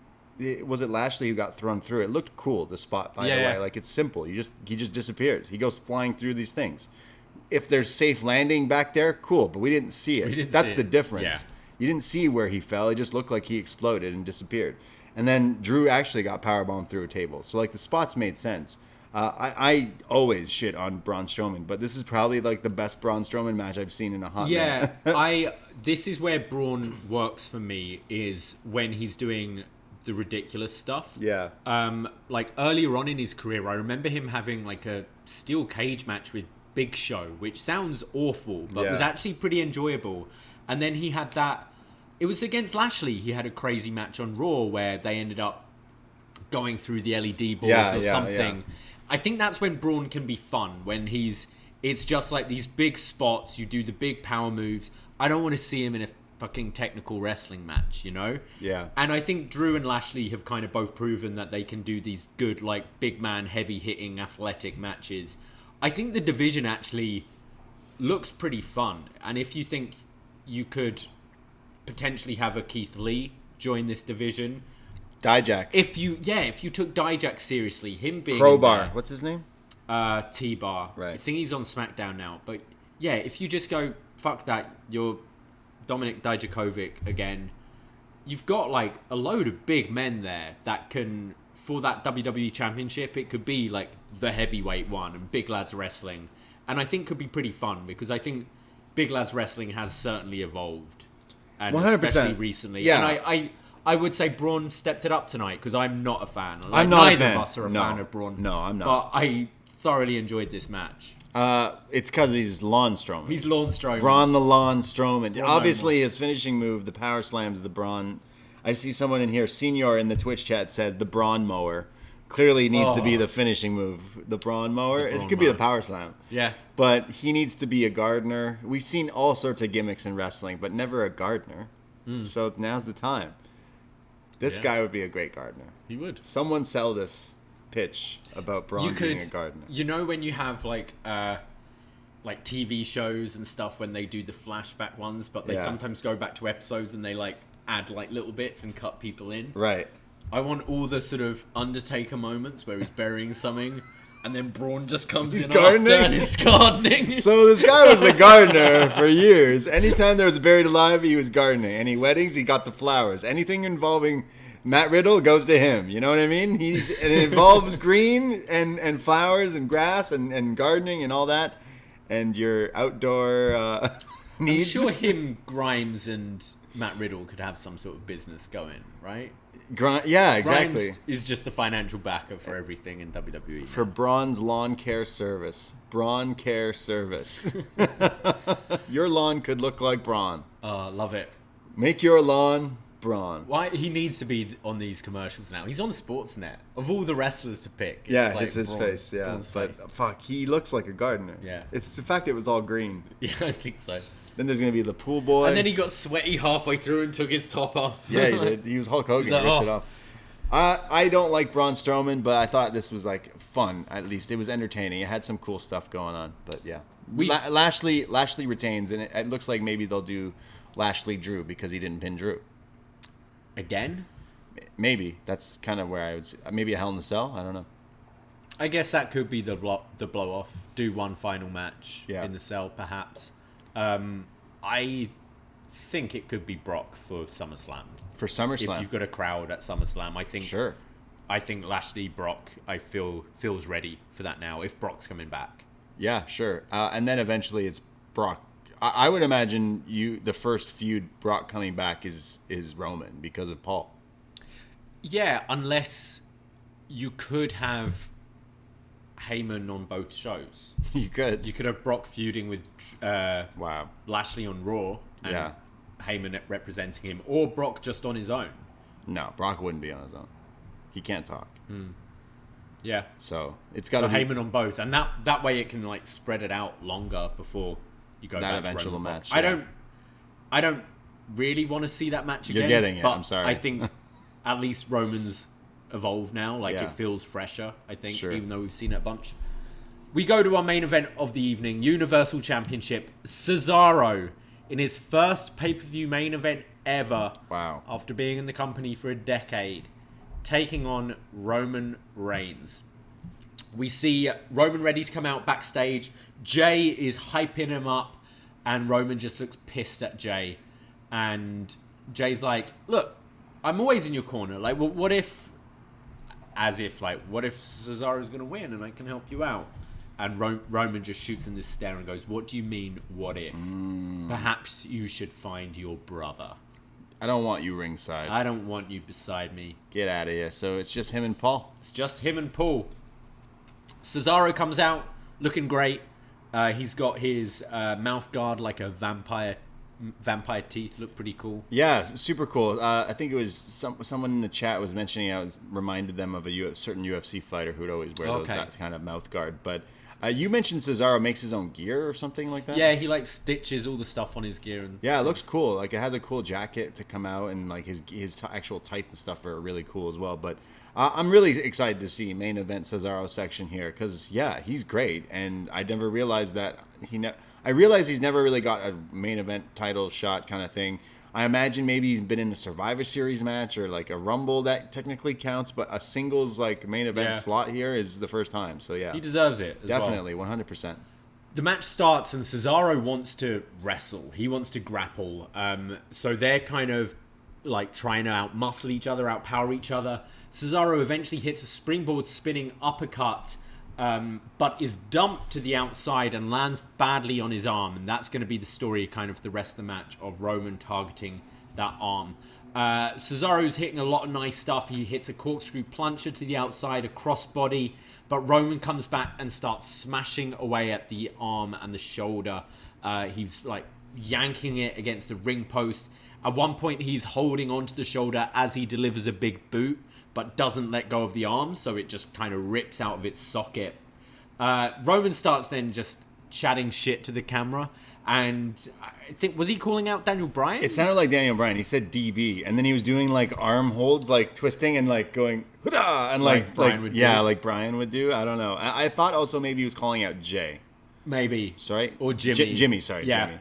Was it Lashley who got thrown through? It looked cool, the spot, by the way. It's simple. He just disappears. He goes flying through these things. If there's safe landing back there, cool, but we didn't see it. That's the difference. Yeah. You didn't see where he fell. It just looked like he exploded and disappeared. And then Drew actually got powerbombed through a table. So, the spots made sense. I always shit on Braun Strowman, but this is probably, the best Braun Strowman match I've seen in a hot minute. This is where Braun works for me, is when he's doing the ridiculous stuff. Yeah. Earlier on in his career, I remember him having a steel cage match with Big Show, which sounds awful, but was actually pretty enjoyable. And then he had it was against Lashley. He had a crazy match on Raw where they ended up going through the LED boards or something. Yeah. I think that's when Braun can be fun, when it's just these big spots, you do the big power moves. I don't want to see him in a fucking technical wrestling match, you know? Yeah. And I think Drew and Lashley have kind of both proven that they can do these good, big man, heavy-hitting, athletic matches. I think the division actually looks pretty fun. And if you think you could potentially have a Keith Lee join this division... Dijak. If you took Dijak seriously, him being... Crowbar. What's his name? T-Bar. Right. I think he's on SmackDown now. But yeah, if you just go, fuck that, you're Dominik Dijakovic again, you've got a load of big men there that can, for that WWE Championship, it could be the heavyweight one and Big Lads Wrestling. And I think could be pretty fun because I think Big Lads Wrestling has certainly evolved. And 100%. especially recently. Yeah. And I would say Braun stepped it up tonight because I'm not a fan. I'm not neither a fan. of us are a fan of Braun. No, I'm not. But I thoroughly enjoyed this match. It's because he's Lawn Strowman. He's Lawn Strowman. Braun the Lawn Strowman. Braun Obviously, his finishing move, the power slams, the Braun. I see someone in here, Senior in the Twitch chat said the Braun Mower. Clearly needs to be the finishing move. The Braun Mower. It could be the power slam. Yeah. But he needs to be a gardener. We've seen all sorts of gimmicks in wrestling, but never a gardener. So now's the time. This guy would be a great gardener. He would. Someone sell this pitch about Braun being a gardener. You know when you have TV shows and stuff when they do the flashback ones, but they sometimes go back to episodes and they add little bits and cut people in. Right. I want all the sort of Undertaker moments where he's burying something And then Braun just comes He's in gardening? after and is gardening. So this guy was the gardener for years. Anytime there was a buried alive, he was gardening. Any weddings, he got the flowers. Anything involving Matt Riddle goes to him. You know what I mean? It involves green and flowers and grass and gardening and all that. And your outdoor needs. I'm sure him, Grimes, and Matt Riddle could have some sort of business going, right? Yeah, exactly. Grimes is just the financial backer for everything in WWE. For Braun's lawn care service. Braun Care Service. Your lawn could look like Braun. Love it. Make your lawn Braun. Why he needs to be on these commercials now? He's on Sportsnet. Of all the wrestlers to pick, It's his face. Yeah, Braun's but face. fuck, he looks like a gardener. Yeah. It's the fact it was all green. Yeah, I think so. Then there's gonna be the pool boy. And then he got sweaty halfway through and took his top off. Yeah, he did. He was Hulk Hogan. He's like, Ripped it off. I don't like Braun Strowman, but I thought this was like fun. At least it was entertaining. It had some cool stuff going on. But yeah, Lashley retains, and it looks like maybe they'll do Lashley Drew because he didn't pin Drew. Again? Maybe that's kind of where I would see. Maybe a Hell in a Cell. I don't know. I guess that could be the blow off. Do one final match in the cell, perhaps. I think it could be Brock for SummerSlam. For SummerSlam, If you've got a crowd at SummerSlam, I think. Sure. I think Lashley Brock. Feels ready for that now. If Brock's coming back. Yeah, sure. And then eventually it's Brock. I would imagine the first feud Brock coming back is Roman because of Paul. Yeah, unless you could have Heyman on both shows. You could. You could have Brock feuding with Lashley on Raw and Heyman representing him, or Brock just on his own. No, Brock wouldn't be on his own. He can't talk. Yeah. So it's got to be Heyman on both, and that way it can like spread it out longer before you go that back eventual to Roman match. Brock. I don't really want to see that match again. You're getting it. But I'm sorry. I think at least Roman's evolved now. Like Yeah. it feels fresher. I think, Sure. even though we've seen it a bunch. We go to our main event of the evening, Universal Championship. Cesaro in his first pay-per-view main event ever. Wow. After being in the company for a decade, taking on Roman Reigns. We see Roman ready to come out backstage. Jay is hyping him up, and Roman just looks pissed at Jay. And Jay's like, look, I'm always in your corner. Like, well, what if Cesaro's going to win and I can help you out? And Roman just shoots him this stare and goes, what do you mean, what if? Perhaps you should find your brother. I don't want you ringside. I don't want you beside me. Get out of here. So it's just him and Paul. It's just him and Paul. Cesaro comes out looking great. He's got his mouth guard like a vampire teeth. Look pretty cool. Yeah, super cool. I think it was someone in the chat was mentioning I was reminded them of a certain UFC fighter who'd always wear that kind of mouth guard. But you mentioned Cesaro makes his own gear or something like that? Yeah, he like stitches all the stuff on his gear. And yeah, it looks cool. Like it has a cool jacket to come out, and like his actual tights and stuff are really cool as well. But I'm really excited to see main event Cesaro section here because he's great, and I never realized that I realize he's never really got a main event title shot kind of thing. I imagine maybe he's been in a Survivor Series match or like a Rumble that technically counts, but a singles like main event slot here is the first time. So yeah, he deserves it. Definitely, 100%. The match starts and Cesaro wants to wrestle. He wants to grapple. So they're kind of like trying to outmuscle each other, outpower each other. Cesaro eventually hits a springboard spinning uppercut, but is dumped to the outside and lands badly on his arm. And that's going to be the story kind of the rest of the match of Roman targeting that arm. Cesaro's hitting a lot of nice stuff. He hits a corkscrew plunger to the outside, a crossbody, but Roman comes back and starts smashing away at the arm and the shoulder. He's like yanking it against the ring post. At one point, he's holding onto the shoulder as he delivers a big boot, but doesn't let go of the arm, so it just kind of rips out of its socket. Roman starts then just chatting shit to the camera, and I think, was he calling out Daniel Bryan? It sounded like Daniel Bryan. He said DB, and then he was doing like arm holds, like twisting and like going, "Huda!" and like Bryan would do. Like Bryan would do. I don't know. I thought also maybe he was calling out Jay. Maybe. Sorry? Or Jimmy. Jimmy. Yeah.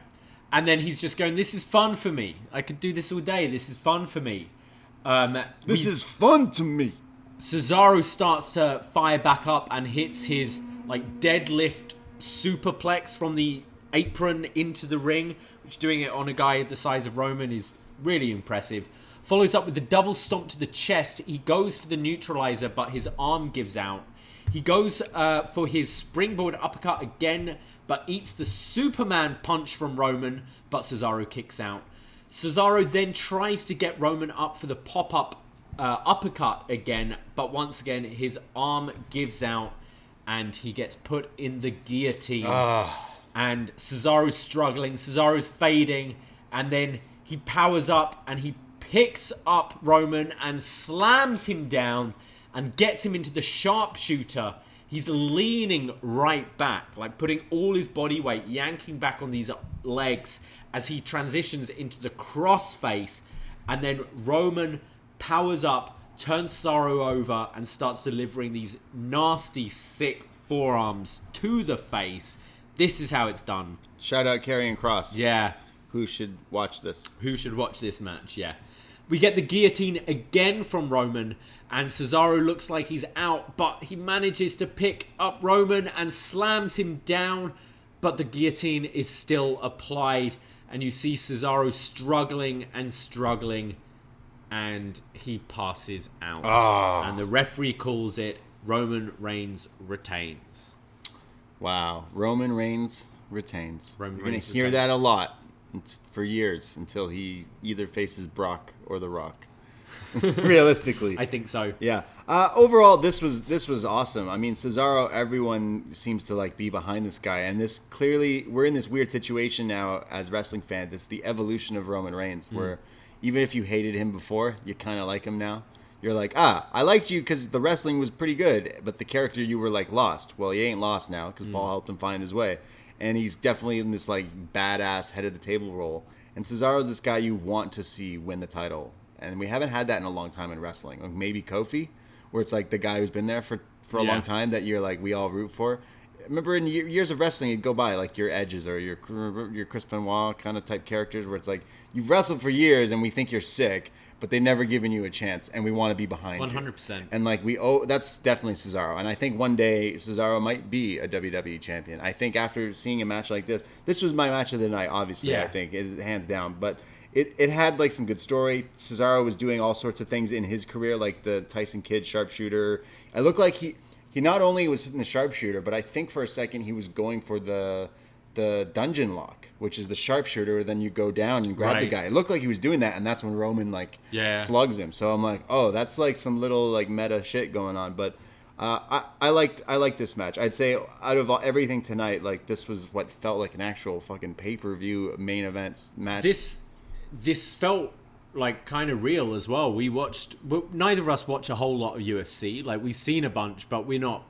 And then he's just going, this is fun for me. I could do this all day. This is fun for me. This is fun to me. Cesaro starts to fire back up and hits his like deadlift superplex from the apron into the ring, which doing it on a guy the size of Roman is really impressive. Follows up with the double stomp to the chest. He goes for the neutralizer, but his arm gives out. He goes for his springboard uppercut again, but eats the Superman punch from Roman, but Cesaro kicks out. Cesaro then tries to get Roman up for the pop-up uppercut again, but once again his arm gives out and he gets put in the guillotine. And Cesaro's struggling, Cesaro's fading, and then he powers up and he picks up Roman and slams him down and gets him into the sharpshooter. He's leaning right back, like putting all his body weight, yanking back on these legs as he transitions into the crossface. And then Roman powers up, turns Cesaro over, and starts delivering these nasty, sick forearms to the face. This is how it's done. Shout out Karrion Kross. Yeah. Who should watch this? Who should watch this match, yeah. We get the guillotine again from Roman, and Cesaro looks like he's out, but he manages to pick up Roman and slams him down, but the guillotine is still applied, and you see Cesaro struggling, and he passes out. And the referee calls it Roman Reigns retains. Wow. Roman Reigns retains. Roman You're going Reigns to hear retains. that a lot for years until he either faces Brock or The Rock. Realistically. I think so. Yeah. Overall, this was awesome. I mean, Cesaro, everyone seems to like be behind this guy, and this clearly we're in this weird situation now as wrestling fans. It's the evolution of Roman Reigns, where even if you hated him before, you kind of like him now. You're like, I liked you because the wrestling was pretty good, but the character you were like lost. Well, he ain't lost now because Paul helped him find his way, and he's definitely in this like badass head of the table role. And Cesaro's this guy you want to see win the title. And we haven't had that in a long time in wrestling. Like maybe Kofi, where it's like the guy who's been there for a long time that you're like, we all root for. Remember in years of wrestling, you'd go by like your Edges or your Chris Benoit kind of type characters where it's like, you've wrestled for years and we think you're sick, but they've never given you a chance and we want to be behind 100%. you. And like that's definitely Cesaro. And I think one day Cesaro might be a WWE champion. I think after seeing a match like this was my match of the night, obviously, I think, is hands down. But it had like some good story. Cesaro was doing all sorts of things in his career, like the Tyson Kidd sharpshooter. It looked like he not only was hitting the sharpshooter, but I think for a second he was going for the dungeon lock, which is the sharpshooter. Then you go down and grab the guy. It looked like he was doing that, and that's when Roman slugs him. So I'm like, oh, that's like some little like meta shit going on. But I liked this match. I'd say out of everything tonight, like this was what felt like an actual fucking pay-per-view main event match. This felt like kind of real as well. Neither of us watch a whole lot of UFC. Like we've seen a bunch, but we're not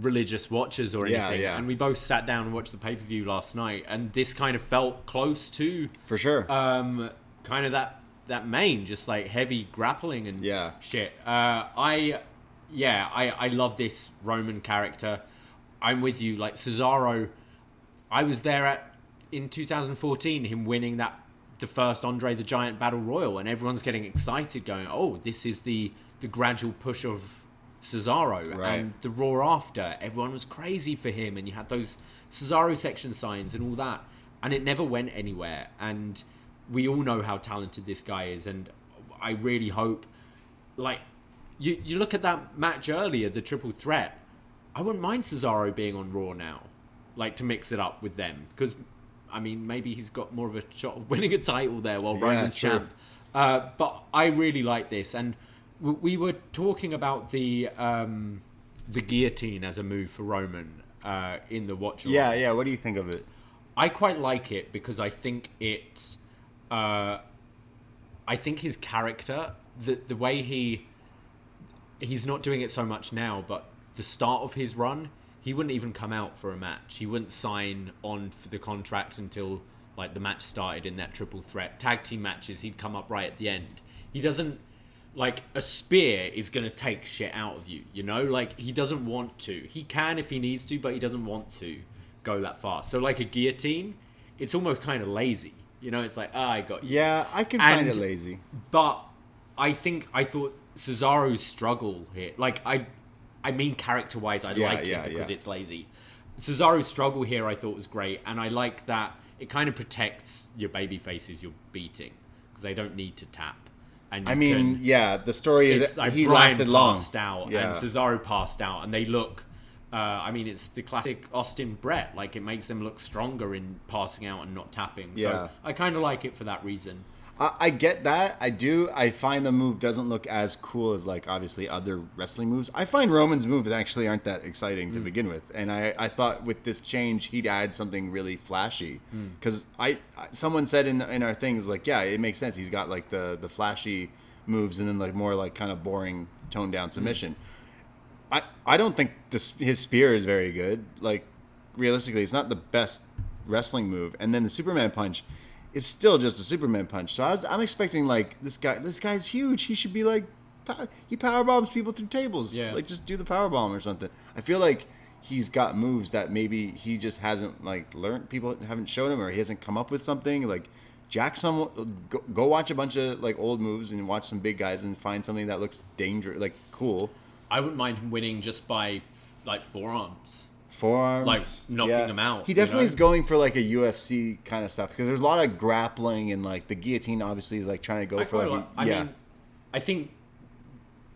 religious watchers or anything. Yeah. And we both sat down and watched the pay-per-view last night, and this kind of felt close to for sure. Kind of that main, just like heavy grappling and shit. I love this Roman character. I'm with you. Like Cesaro, I was there in 2014, him winning the first Andre the Giant Battle Royal, and everyone's getting excited going, oh, this is the gradual push of Cesaro. And the Raw after, everyone was crazy for him, and you had those Cesaro section signs and all that, and it never went anywhere. And we all know how talented this guy is, and I really hope, like, you look at that match earlier, the triple threat, I wouldn't mind Cesaro being on Raw now, like to mix it up with them, because I mean, maybe he's got more of a shot of winning a title there while Roman's champ. But I really like this. And we were talking about the guillotine as a move for Roman in the watch-along. Yeah. What do you think of it? I quite like it because I think it... I think his character, the way he's not doing it so much now, but the start of his run... He wouldn't even come out for a match. He wouldn't sign on for the contract until like the match started in that triple threat. Tag team matches, he'd come up right at the end. He doesn't, like, a spear is going to take shit out of you, you know? Like, he doesn't want to. He can if he needs to, but he doesn't want to go that far. So, like, a guillotine, it's almost kind of lazy. You know, it's like, I got you. Yeah, I can find it lazy. But I thought Cesaro's struggle here, like I mean character-wise, I like him because it's lazy. Cesaro's struggle here I thought was great, and I like that it kind of protects your baby faces you're beating because they don't need to tap. And the story is that like he Brian lasted long. Passed out, and Cesaro passed out, and they look. It's the classic Austin Brett. Like, it makes them look stronger in passing out and not tapping. So I kind of like it for that reason. I get that. I do. I find the move doesn't look as cool as, like, obviously other wrestling moves. I find Roman's moves actually aren't that exciting to begin with. And I thought with this change, he'd add something really flashy. Because someone said in our things, like, yeah, it makes sense. He's got, like, the flashy moves and then, like, more, like, kind of boring, toned-down submission. I don't think his spear is very good. Like, realistically, it's not the best wrestling move. And then the Superman punch is still just a Superman punch. So I'm expecting, like, this guy's huge. He should be, like, he powerbombs people through tables. Yeah. Like, just do the powerbomb or something. I feel like he's got moves that maybe he just hasn't, like, learned. People haven't shown him, or he hasn't come up with something. Like, go watch a bunch of, like, old moves and watch some big guys and find something that looks dangerous, like, cool. I wouldn't mind him winning just by, like, forearms. Like, knocking him out. He definitely is going for, like, a UFC kind of stuff, because there's a lot of grappling, and, like, the guillotine obviously is, like, trying to go for, like... I mean, I think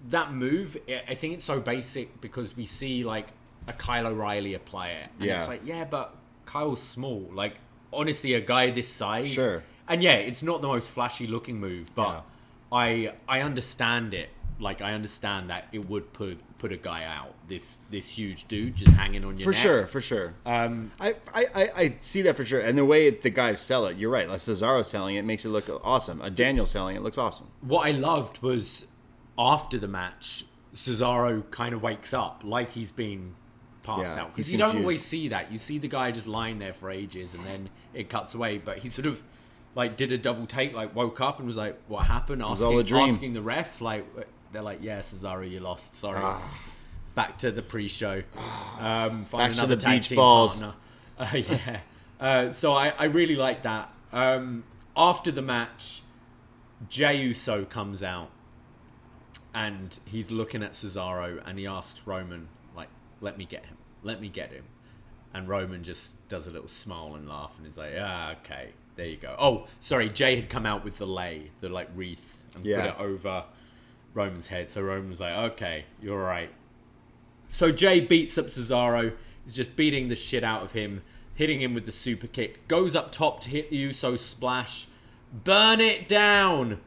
that move, I think it's so basic because we see, like, a Kyle O'Reilly apply it. And it's like, yeah, but Kyle's small. Like, honestly, a guy this size... Sure. And, yeah, it's not the most flashy-looking move, but I understand it. Like, I understand that it would put a guy out. This huge dude just hanging on your neck. For sure. I see that for sure. And the way the guys sell it, you're right. Like Cesaro selling it makes it look awesome. Daniel selling it looks awesome. What I loved was after the match, Cesaro kind of wakes up like he's been passed out. Because you don't always see that. You see the guy just lying there for ages and then it cuts away. But he sort of like did a double take, like woke up and was like, what happened? Asking the ref, like... They're like, yeah, Cesaro, you lost. Sorry. Back to the pre-show. Find back another to the tag beach team balls. Partner. So I really like that. After the match, Jey Uso comes out and he's looking at Cesaro and he asks Roman, like, let me get him. Let me get him. And Roman just does a little smile and laugh and is like, okay, there you go. Oh, sorry, Jey had come out with the lei, the like wreath, and put it over Roman's head. So Roman was like, okay, you're right. So Jey beats up Cesaro. He's just beating the shit out of him, hitting him with the super kick. Goes up top to hit the Uso splash. Burn it down.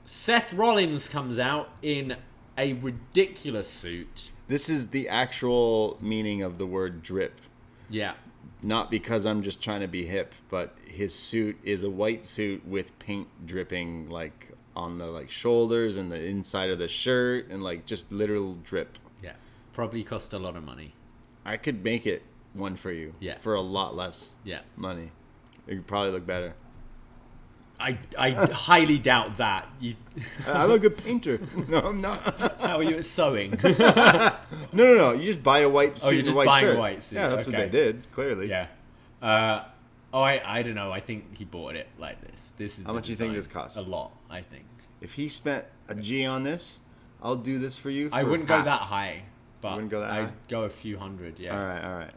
Seth Rollins comes out in a ridiculous suit. This is the actual meaning of the word drip. Yeah. Not because I'm just trying to be hip, but his suit is a white suit with paint dripping, like, on the like shoulders and the inside of the shirt, and like just literal drip. Yeah, probably cost a lot of money. I could make it one for you. Yeah, for a lot less. Money. It could probably look better. I highly doubt that. I'm a good painter. No, I'm not. How are you at sewing? No. You just buy a white suit. You're just and a white buying shirt. A white suit. Yeah, that's what they did. Clearly. Yeah. I don't know. I think he bought it like this. This is how much do you think this costs? A lot, I think. If he spent a G on this, I'll do this for you. I wouldn't go that high, but wouldn't go that high? I'd go a few hundred. Yeah. All right.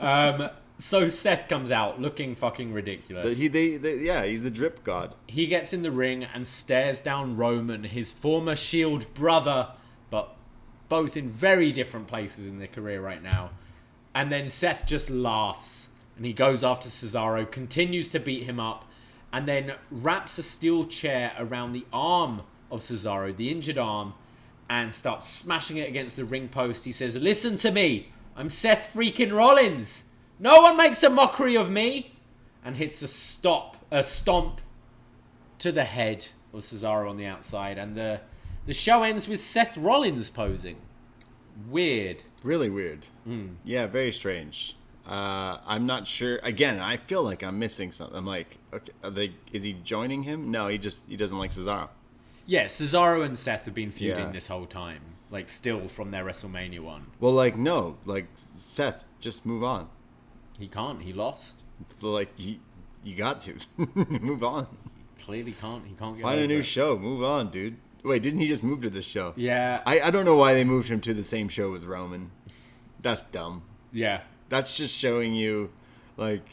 $100. So Seth comes out looking fucking ridiculous. He's the drip god. He gets in the ring and stares down Roman, his former Shield brother, but both in very different places in their career right now. And then Seth just laughs and he goes after Cesaro, continues to beat him up, and then wraps a steel chair around the arm of Cesaro, the injured arm, and starts smashing it against the ring post. He says, listen to me, I'm Seth freaking Rollins. No one makes a mockery of me. And hits a stomp to the head of Cesaro on the outside. And the show ends with Seth Rollins posing. Weird. Really weird. Yeah, very strange. I'm not sure. Again, I feel like I'm missing something. I'm like, okay, is he joining him? No, he doesn't like Cesaro. Yeah, Cesaro and Seth have been feuding this whole time. Like, still from their WrestleMania one. Well, like, no. Like, Seth, just move on. He can't. He lost. Like, you got to. Move on. clearly can't. He can't get Find a over new it. show. Move on, dude. Wait, didn't he just move to this show? Yeah. I don't know why they moved him to the same show with Roman. That's dumb. Yeah. That's just showing you, like,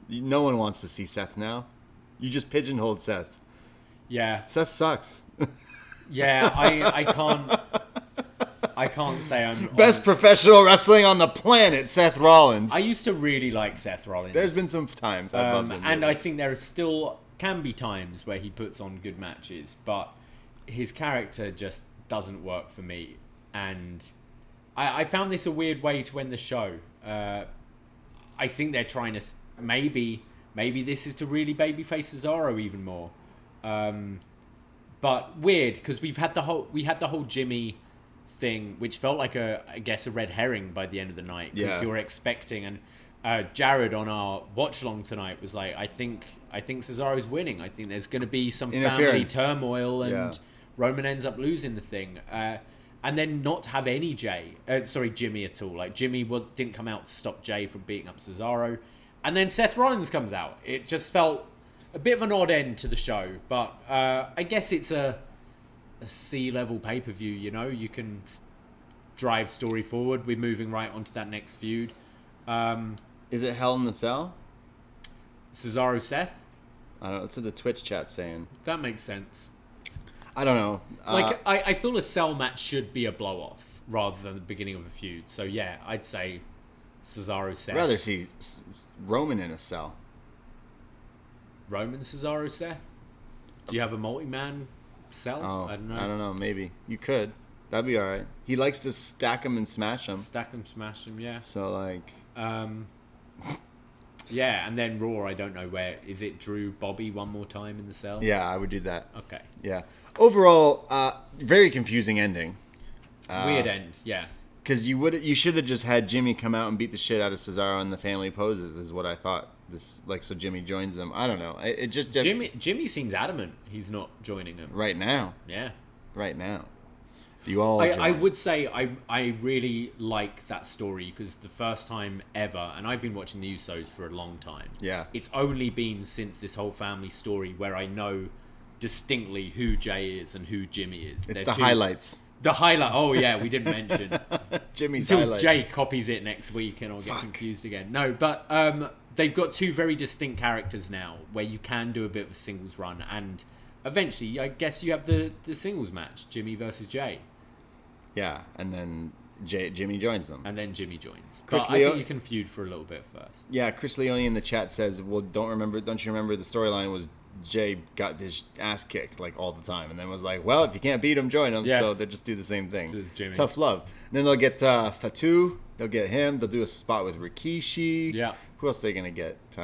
no one wants to see Seth now. You just pigeonholed Seth. Yeah. Seth sucks. Yeah, I can't say I'm Best professional wrestling on the planet, Seth Rollins. I used to really like Seth Rollins. There's been some times I loved him. And I think there still can be times where he puts on good matches, but his character just doesn't work for me. And I found this a weird way to end the show. I think they're trying to maybe this is to really babyface Cesaro even more. But weird because we had the whole Jimmy thing, which felt like a red herring by the end of the night because you were expecting. And Jared on our watch along tonight was like, I think Cesaro's winning. I think there's going to be some family turmoil and Roman ends up losing the thing. And then not have any Jimmy at all. Like Jimmy didn't come out to stop Jay from beating up Cesaro. And then Seth Rollins comes out. It just felt a bit of an odd end to the show. But I guess it's a C-level pay-per-view, you know? You can drive story forward. We're moving right onto that next feud. Is it Hell in the Cell? Cesaro Seth? I don't know. That's what the Twitch chat's saying. That makes sense. I don't know. I feel a cell match should be a blow-off rather than the beginning of a feud. So, yeah, I'd say Cesaro Seth. I'd rather see Roman in a cell. Roman Cesaro Seth? Do you have a multi-man cell? Oh, I don't know. I don't know. Maybe. You could. That'd be all right. He likes to stack them and smash them. Stack them, smash them, yeah. So, like... yeah, and then Raw, I don't know where. Is it Drew Bobby one more time in the cell? Yeah, I would do that. Okay. Yeah. Overall, very confusing ending. Weird end, yeah. Because you should have just had Jimmy come out and beat the shit out of Cesaro in the family poses, is what I thought. So Jimmy joins them. I don't know. It just Jimmy seems adamant he's not joining him right now. Yeah. Right now. You all. I would say I really like that story because the first time ever, and I've been watching the Usos for a long time. Yeah. It's only been since this whole family story where I know distinctly who Jay is and who Jimmy is. It's highlights. The highlight. Oh yeah, we didn't mention Jimmy's until highlights. Jay copies it next week, and I'll get confused again. No, but they've got two very distinct characters now, where you can do a bit of a singles run, and eventually, I guess you have the singles match, Jimmy versus Jay. Yeah, and then Jimmy joins them. And then Jimmy joins. Chris but I think you can feud for a little bit first. Yeah, Chris Leone in the chat says, "Well, don't you remember the storyline was Jay got his ass kicked like all the time, and then was like, well, if you can't beat him, join him." Yeah. So they just do the same thing. So it's Jimmy. Tough love. And then they'll get Fatu. They'll get him. They'll do a spot with Rikishi. Yeah. Who else are they gonna get? Who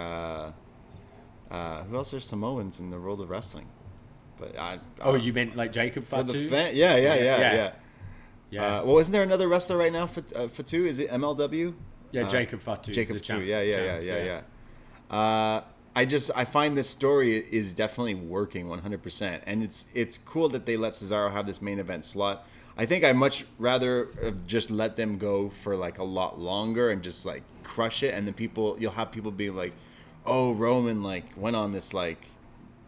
else are Samoans in the world of wrestling? But you meant like Jacob Fatu? Yeah. Yeah. Well, isn't there another wrestler right now? Fatu? Is it MLW? Yeah, Jacob Fatu. Jacob Fatu. Yeah. I find this story is definitely working 100%, and it's cool that they let Cesaro have this main event slot. I think I'd much rather have just let them go for like a lot longer and just like crush it, and then you'll have people being like, "Oh, Roman like went on this like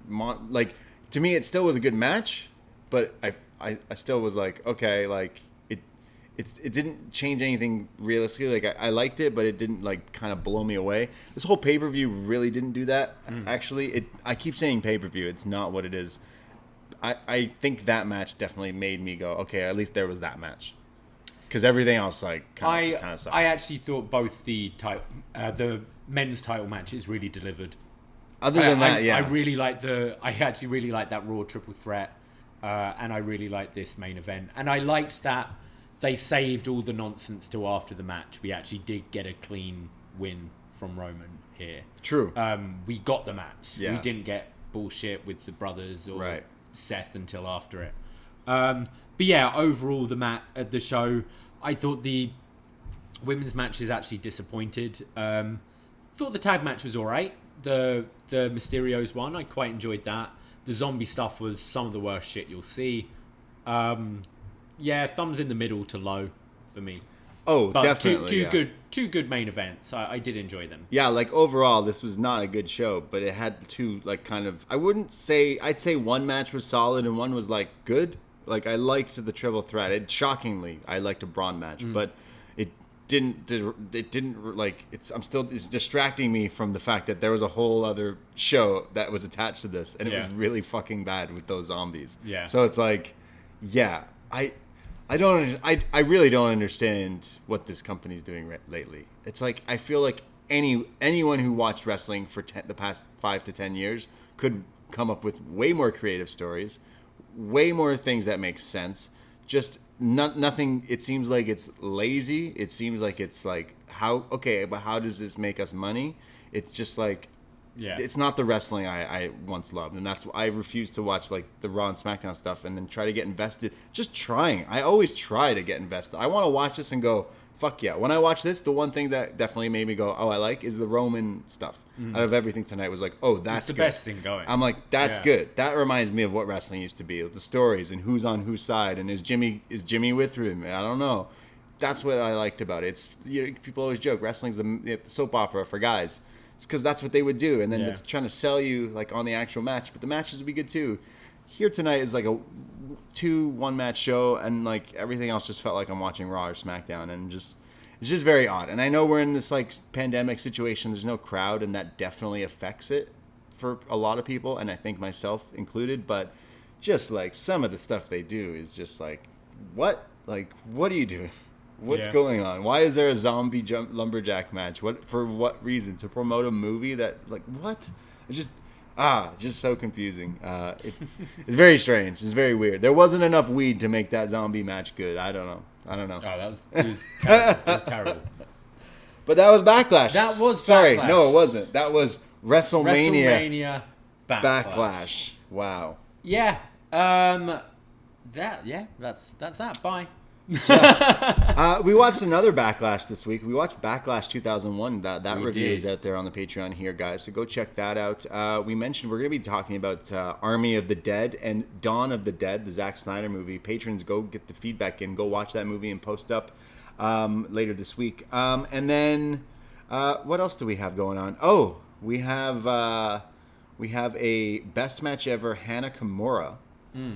to me it still was a good match, but I still was like, okay, like it didn't change anything realistically. Like I liked it, but it didn't like kind of blow me away. This whole pay-per-view really didn't do that. Actually, I keep saying pay-per-view. It's not what it is. I think that match definitely made me go, okay, at least there was that match. Because everything else like kind of sucked. I actually thought both the men's title matches really delivered. Other than that, I actually really liked that Raw triple threat, and I really liked this main event, and I liked that they saved all the nonsense till after the match. We actually did get a clean win from Roman here. True. We got the match. Yeah. We didn't get bullshit with the brothers or Seth until after it. But yeah, overall the show, I thought the women's match is actually disappointed. Thought the tag match was all right. The Mysterios one, I quite enjoyed that. The zombie stuff was some of the worst shit you'll see. Yeah, thumbs in the middle to low for me. Oh, But definitely. two good main events. I did enjoy them. Yeah, like overall, this was not a good show, but it had two, like, kind of. I'd say one match was solid and one was like good. Like, I liked the triple threat. Shockingly, I liked a Braun match, but it didn't like. It's distracting me from the fact that there was a whole other show that was attached to this, and it was really fucking bad with those zombies. Yeah. So it's like, yeah, I really don't understand what this company's doing lately. It's like, I feel like anyone who watched wrestling for the past 5 to 10 years could come up with way more creative stories, way more things that make sense. Just nothing. It seems like it's lazy. It seems like it's like, but how does this make us money? It's just like, it's not the wrestling I once loved, and that's why I refuse to watch like the Raw and SmackDown stuff and then try to get invested. Just trying. I always try to get invested. I want to watch this and go, fuck yeah. When I watch this, the one thing that definitely made me go, oh, I like, is the Roman stuff. Out of everything tonight was like, oh, that's It's the good. best thing going. I'm like, that's good. That reminds me of what wrestling used to be, the stories and who's on whose side, and is Jimmy with him? I don't know. That's what I liked about it. It's, people always joke wrestling's the soap opera for guys. It's because that's what they would do, and then it's trying to sell you like on the actual match, but the matches would be good too. Here tonight is like a 2-1 match show, and like everything else just felt like I'm watching Raw or SmackDown, and it's just very odd. And I know we're in this like pandemic situation. There's no crowd, and that definitely affects it for a lot of people, and I think myself included. But just like some of the stuff they do is just like, what? Like, what are you doing? What's going on? Why is there a zombie lumberjack match? For what reason? To promote a movie that, like, what? It's just so confusing. It's very strange. It's very weird. There wasn't enough weed to make that zombie match good. I don't know. Oh, it was terrible. It was terrible. But that was Backlash. That was Sorry, Backlash. no, it wasn't. That was WrestleMania Backlash. Wow. Yeah. That's that. Bye. We watched another Backlash this week. We watched Backlash 2001. That review is out there on the Patreon here, guys. So go check that out. We mentioned we're going to be talking about Army of the Dead and Dawn of the Dead, the Zack Snyder movie. Patrons, go get the feedback in. Go watch that movie and post up later this week. And then what else do we have going on? Oh, we have a best match ever, Hana Kimura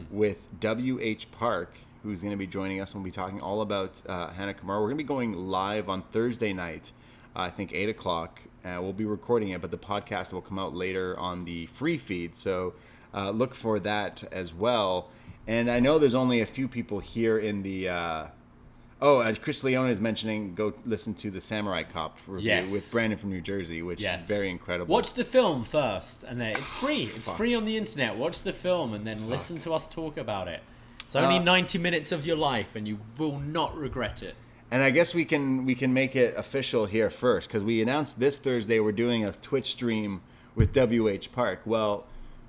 with W.H. Park, who's going to be joining us. We'll be talking all about Hana Kimura. We're going to be going live on Thursday night, I think 8 o'clock. We'll be recording it, but the podcast will come out later on the free feed. So look for that as well. And I know there's only a few people here in the... Chris Leone is mentioning go listen to the Samurai Cop review with Brandon from New Jersey, which is very incredible. Watch the film first, and then it's free. It's free on the internet. Watch the film, and then listen to us talk about it. It's only 90 minutes of your life, and you will not regret it. And I guess we can make it official here first, because we announced this Thursday we're doing a Twitch stream with WH Park. Well,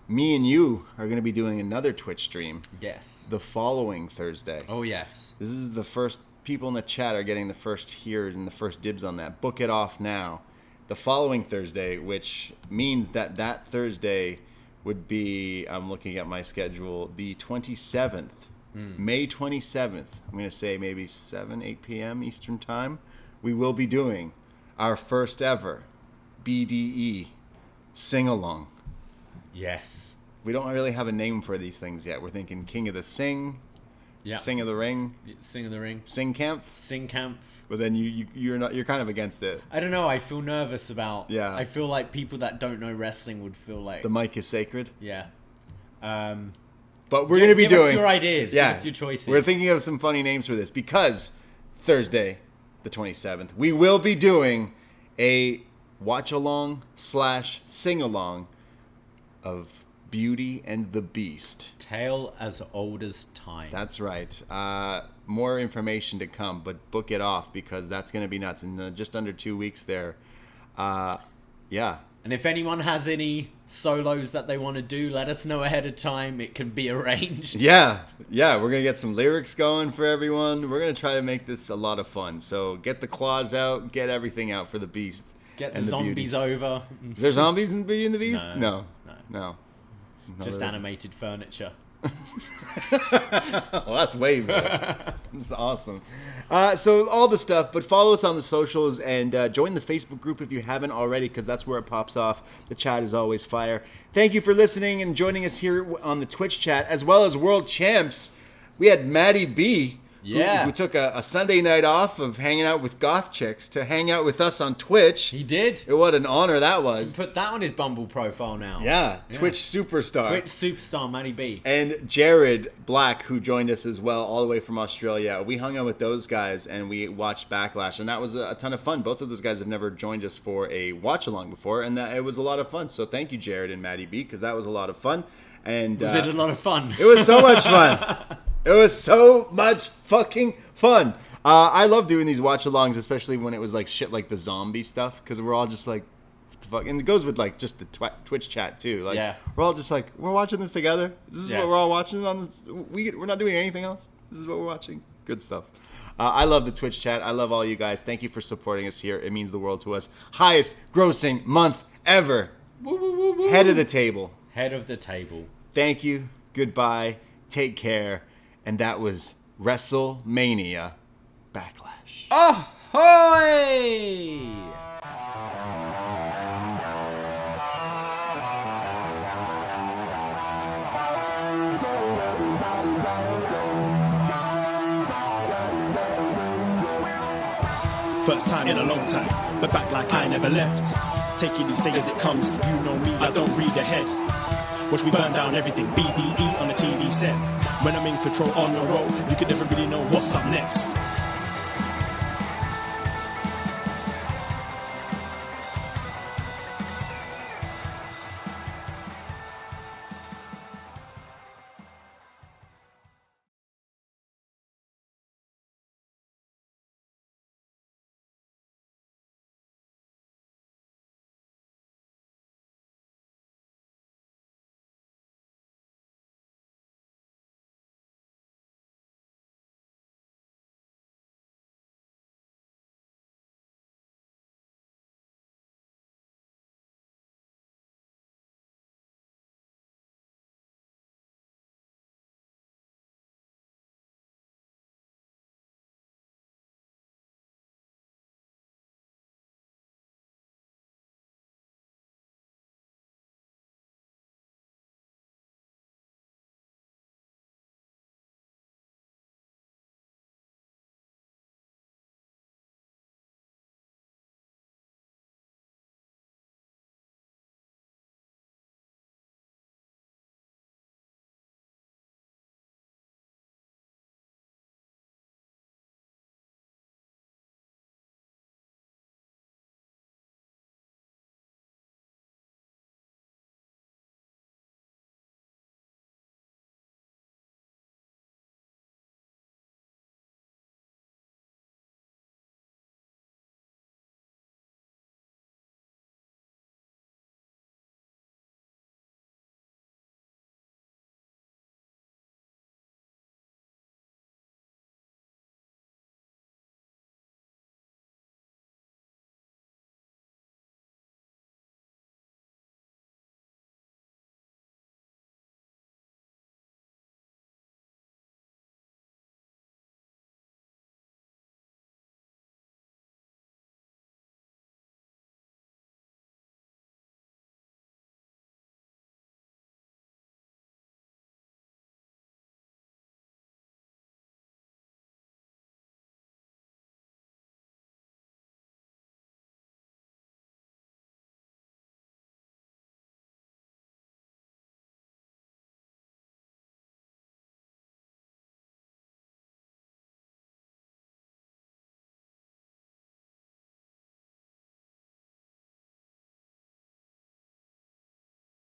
me and you are going to be doing another Twitch stream. Yes. The following Thursday. Oh, yes. This is the first... People in the chat are getting the first hears and the first dibs on that. Book it off now. The following Thursday, which means that Thursday would be, I'm looking at my schedule, the 27th. May 27th. I'm going to say maybe 8 p.m. Eastern Time. We will be doing our first ever BDE sing-along. Yes. We don't really have a name for these things yet. We're thinking King of the Sing. Yeah. Sing of the Ring. Sing of the Ring. Sing Camp. Sing Camp. But then you're kind of against it. I don't know. I feel nervous about. Yeah. I feel like people that don't know wrestling would feel like the mic is sacred. Yeah. But we're going to be give doing. Give us your ideas. Give us your choices. We're thinking of some funny names for this because Thursday, the 27th, we will be doing a watch along / sing along of Beauty and the Beast. Tale as old as time. That's right. More information to come, but book it off because that's going to be nuts. In just under 2 weeks there. Yeah. And if anyone has any solos that they want to do, let us know ahead of time. It can be arranged. Yeah. We're going to get some lyrics going for everyone. We're going to try to make this a lot of fun. So get the claws out. Get everything out for the Beast. Get the zombies over. Is there zombies in Beauty and the Beast? No. No. Just animated furniture. Well, that's way better. That's awesome. So all the stuff, but follow us on the socials and join the Facebook group if you haven't already, because that's where it pops off. The chat is always fire. Thank you for listening and joining us here on the Twitch chat, as well as World Champs. We had Maddie B, who took a Sunday night off of hanging out with goth chicks to hang out with us on Twitch. He did. What an honor that was. Put that on his Bumble profile now. Yeah, Twitch superstar. Twitch superstar Matty B. And Jared Black, who joined us as well, all the way from Australia. We hung out with those guys and we watched Backlash, and that was a ton of fun. Both of those guys have never joined us for a watch-along before, and it was a lot of fun. So thank you, Jared and Matty B, because that was a lot of fun. And was it a lot of fun? It was so much fun. It was so much fucking fun. I love doing these watch-alongs, especially when it was like shit like the zombie stuff, because we're all just like, what the fuck? And it goes with like just the Twitch chat too. Like, we're all just like, we're watching this together. This is what we're all watching on this. We're not doing anything else. This is what we're watching. Good stuff. I love the Twitch chat. I love all you guys. Thank you for supporting us here. It means the world to us. Highest grossing month ever. Woo, woo, woo, woo. Head of the table. Head of the table. Thank you. Goodbye. Take care. And that was WrestleMania Backlash. Ahoy! First time in a long time, but back like I never left. Taking each day as it comes, you know me, I don't read ahead. Watch me burn down everything, BDE on the TV set. When I'm in control on the road, you could never really know what's up next.